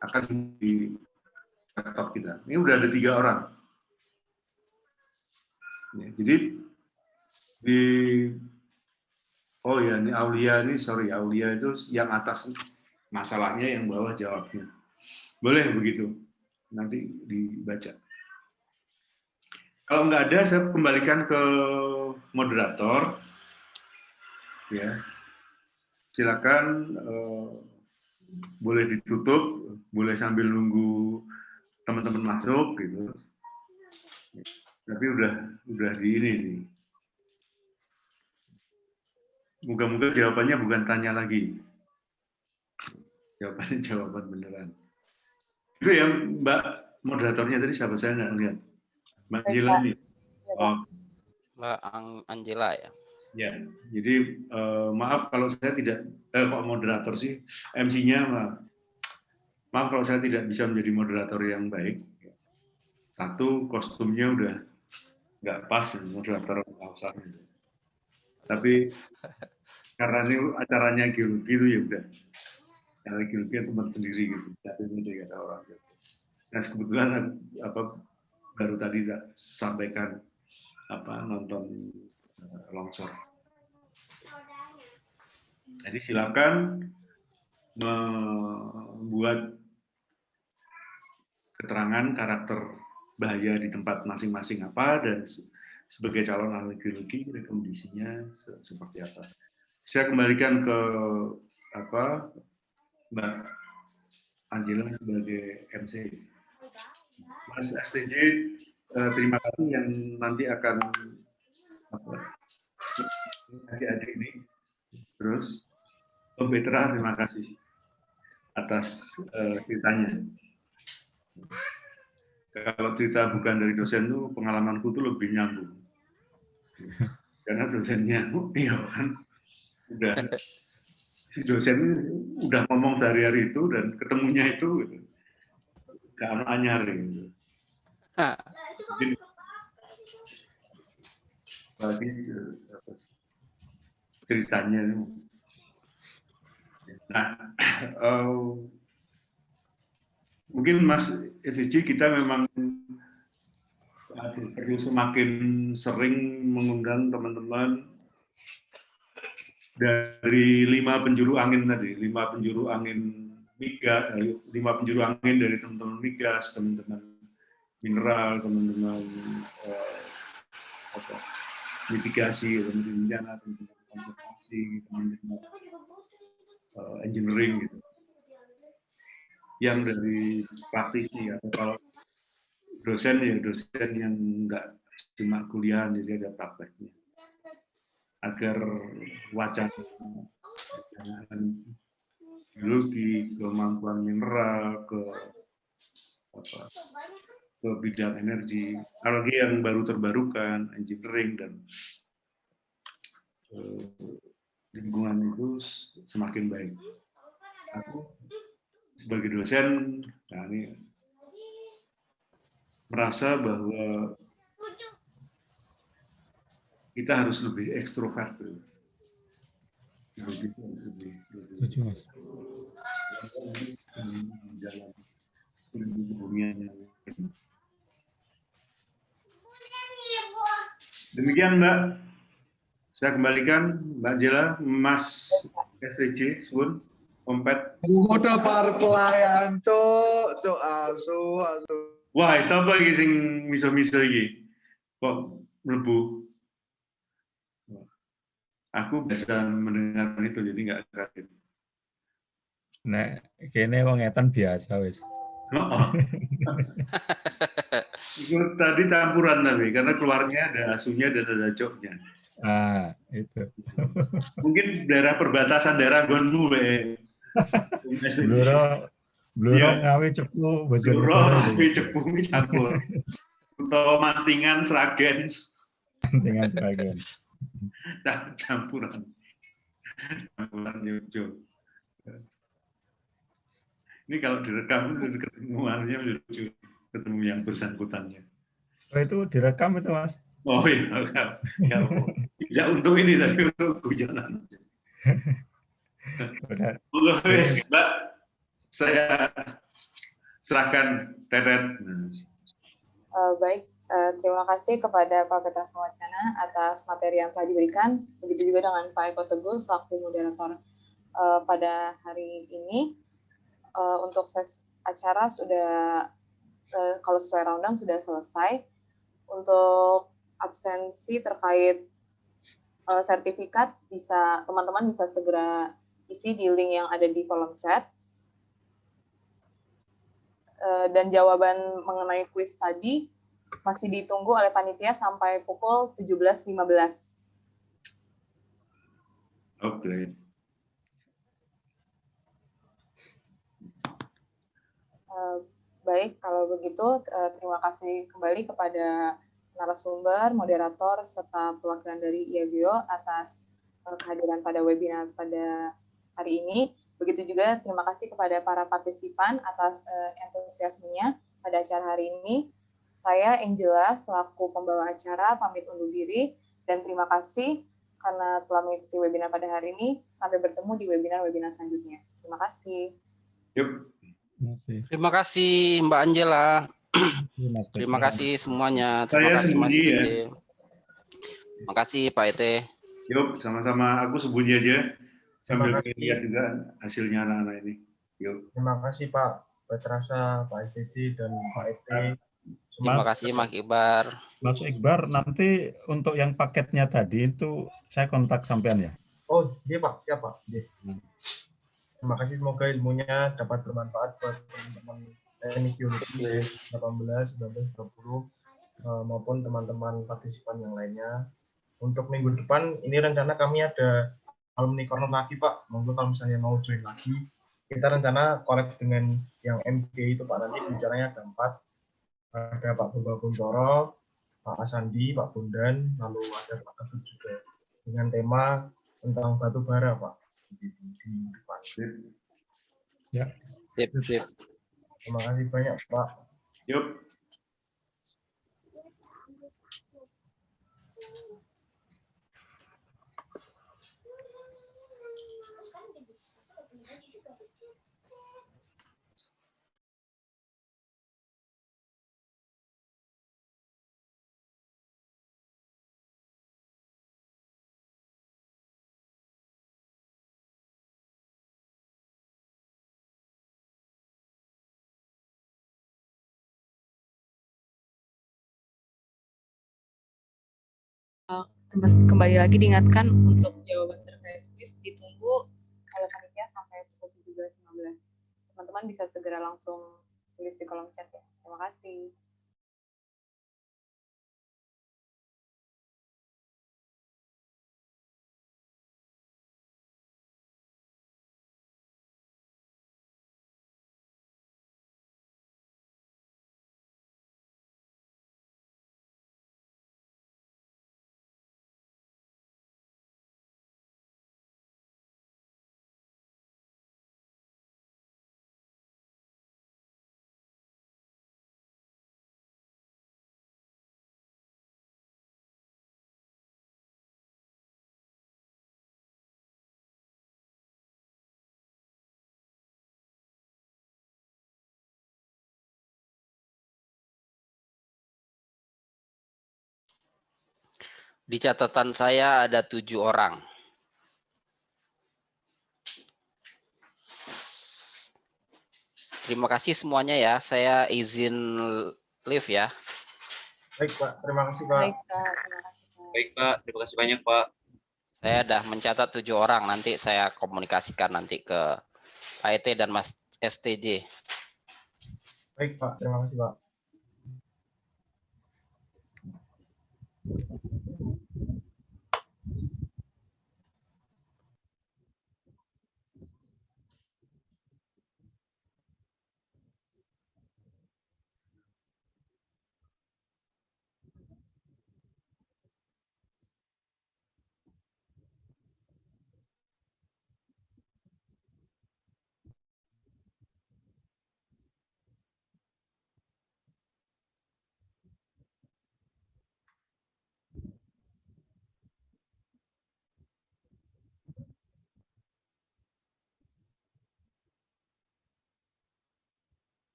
Akan di laptop kita. Ini udah ada 3 orang. Ya, jadi oh ya, ini Aulia ini, sorry, Aulia itu yang atas masalahnya, yang bawah jawabnya. Boleh begitu, nanti dibaca. Kalau nggak ada, saya kembalikan ke moderator. Ya, silakan, boleh ditutup, boleh sambil nunggu teman-teman masuk gitu. Tapi udah di ini nih. Moga-moga jawabannya bukan tanya lagi. Jawabannya jawaban beneran. Itu yang Mbak moderatornya tadi siapa, saya nggak lihat. Mbak Angela ini. Oh. Mbak Angela ya. Ya, jadi maaf kalau saya tidak, kok moderator sih, MC-nya maaf kalau saya tidak bisa menjadi moderator yang baik. Satu, kostumnya udah nggak pas moderator usahanya. Tapi karena ini acaranya geologi itu ya udah. Karena geologi teman sendiri gitu. Tapi ini dia kata orang. Nah kebetulan baru tadi sampaikan nonton longsor. Jadi silakan membuat keterangan karakter bahaya di tempat masing-masing apa, dan sebagai calon ahli geologi kondisinya seperti apa. Saya kembalikan ke Mbak Angela sebagai MC. Mas STJ, terima kasih yang nanti akan adik-adik ini. Terus Petra, terima kasih atas ceritanya. Kalau cerita bukan dari dosen tuh, pengalamanku tuh lebih nyambung. Karena dosennya, iya kan, udah si dosen udah ngomong sehari-hari itu, dan ketemunya itu gak anyar gitu. Jadi, lagi ceritanya. Nah, mungkin Mas SCG kita memang perlu semakin sering mengundang teman-teman dari 5 penjuru angin tadi, 5 penjuru angin migas, 5 penjuru angin dari teman-teman migas, teman-teman mineral, teman-teman mitigasi, teman-teman bencana, teman-teman konservasi, teman-teman engineering gitu. Yang dari praktisi, atau kalau dosen ya dosen yang enggak cuma kuliah, jadi ada prakteknya. Agar wacana geologi, kemampuan mineral, ke bidang energi, apalagi yang baru terbarukan, engineering dan lingkungan itu semakin baik. Aku sebagai dosen, nah ini merasa bahwa kita harus lebih ekstrovert. Setuju, Mas. Demikian Mbak, saya kembalikan Mbak Jela, Mas STJ, Sun, Kompet. Udah par pelayan, cok asu. Wah, siapa lagi sing miso-miso iki? Kok mlebu? Aku biasa mendengar itu, jadi nggak kaget. Nek kene wong etan biasa wis. Itu tadi campuran tapi karena keluarnya ada asunya dan ada coknya. Ah, itu. Mungkin daerah perbatasan daerah Gonmu, Bluro ngawi cepu Bojonegoro Bluro, itu. cepu campur. Atau Mantingan, Sragen, Dengan Sragen. Campuran Yogyo. Ini kalau direkam ketemu artinya lucu, ketemu yang bersangkutannya. Oh, itu direkam itu, Mas? Oh iya, tidak untuk ini tapi untuk guyonan. Mbak, saya serahkan Tetet. Baik, terima kasih kepada Pak Petra Wacana atas materi yang telah diberikan. Begitu juga dengan Pak Eko Teguh selaku moderator pada hari ini. Untuk acara sudah, kalau sesuai rundown sudah selesai. Untuk absensi terkait sertifikat, teman-teman bisa segera isi di link yang ada di kolom chat. Dan jawaban mengenai kuis tadi masih ditunggu oleh panitia sampai pukul 17.15. Oke. Baik, kalau begitu terima kasih kembali kepada narasumber, moderator, serta perwakilan dari IAGYO atas kehadiran pada webinar pada hari ini. Begitu juga terima kasih kepada para partisipan atas antusiasmenya pada acara hari ini. Saya Angela selaku pembawa acara pamit undur diri dan terima kasih karena telah mengikuti webinar pada hari ini. Sampai bertemu di webinar-webinar selanjutnya. Terima kasih. Yuk. Terima kasih Mbak Angela. Terima kasih semuanya. Terima kasih Mas Ete. Terima kasih Pak Ete. Yuk, sama-sama. Aku sembunyi aja sambil lihat juga hasilnya anak-anak ini. Yuk. Terima kasih Pak Petrasa, Pak STJ, dan Pak Ete. Terima kasih Mas Iqbar. Mas Iqbar, nanti untuk yang paketnya tadi itu saya kontak sampean ya? Oh, dia Pak. Siapa? Dia. Terima kasih, semoga ilmunya dapat bermanfaat buat teman-teman teknik geologi 18, 19, 20 maupun teman-teman partisipan yang lainnya. Untuk minggu depan, ini rencana kami ada alumni corner lagi Pak. Monggo kalau misalnya mau join lagi, kita rencana collab dengan yang MG itu Pak. Nanti bicaranya ada 4. Ada Pak Bumba Kuntoro, Pak Asandi, Pak Bundan, lalu ada Pak Ketut juga. Dengan tema tentang batu bara Pak. Di depan. Ya. Sip. Terima kasih banyak Pak. Yuk. Kembali lagi diingatkan untuk jawaban terkait kuis ditunggu oleh panitia sampai pukul 17.15. Teman-teman bisa segera langsung tulis di kolom chat ya. Terima kasih. Di catatan saya ada 7 orang. Terima kasih semuanya ya. Saya izin live ya. Baik, Pak. Terima kasih, Pak. Baik, Kak. Terima kasih, Kak. Baik, Pak. Terima kasih banyak, Pak. Saya sudah mencatat 7 orang. Nanti saya komunikasikan nanti ke Pak ET dan Mas STJ. Baik, Pak. Terima kasih, Pak.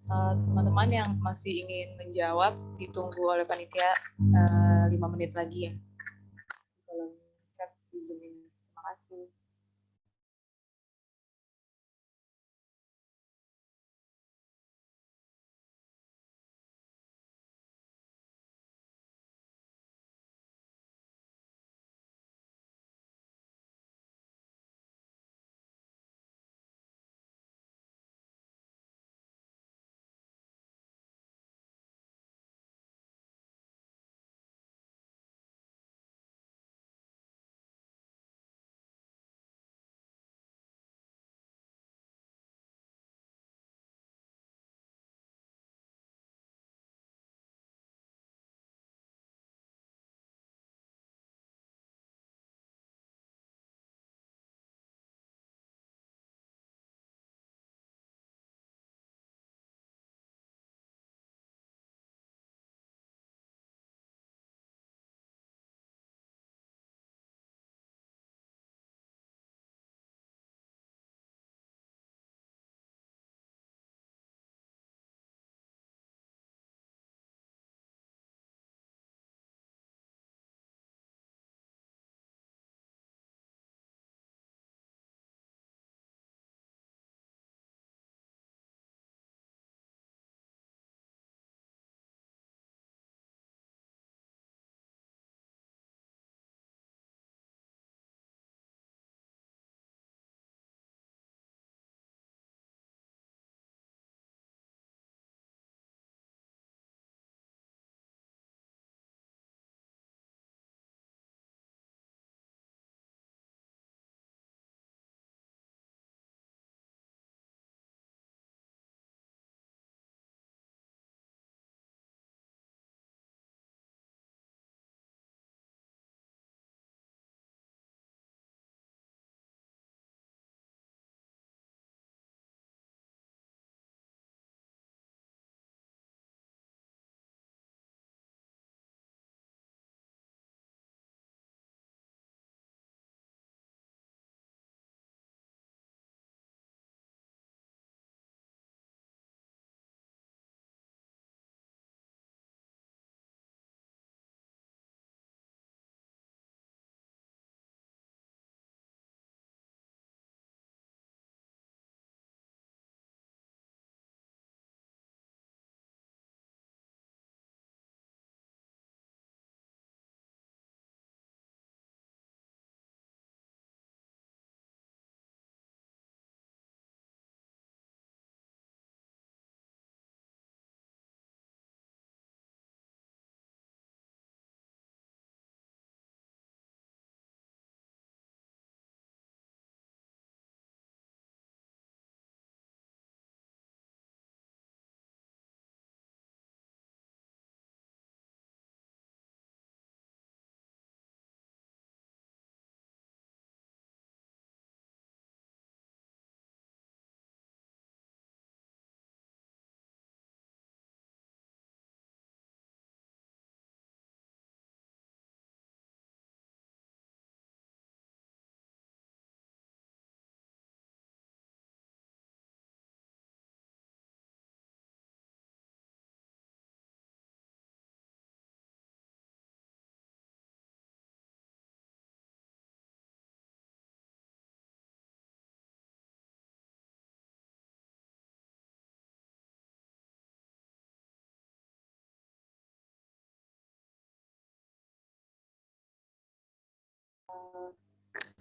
Teman-teman yang masih ingin menjawab ditunggu oleh panitia 5 menit lagi ya. Dalam chat di Zoom ini. Terima kasih.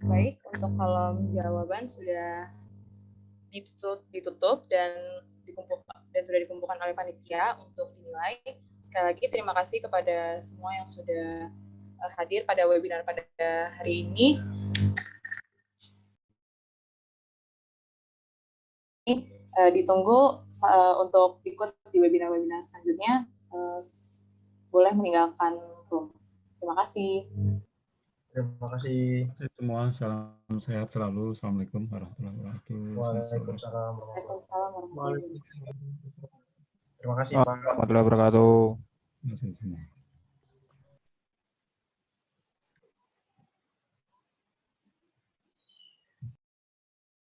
Baik, untuk kolom jawaban sudah ditutup dan sudah dikumpulkan oleh panitia untuk dinilai. Sekali lagi terima kasih kepada semua yang sudah hadir pada webinar pada hari ini. Ditunggu untuk ikut di webinar-webinar selanjutnya. Boleh meninggalkan room. Terima kasih. Terima kasih. Semua salam sehat selalu. Assalamualaikum warahmatullahi wabarakatuh. Waalaikumsalam. Waalaikumsalam warahmatullahi wabarakatuh. Terima kasih Pak. Warahmatullahi wabarakatuh. Terima kasih semua.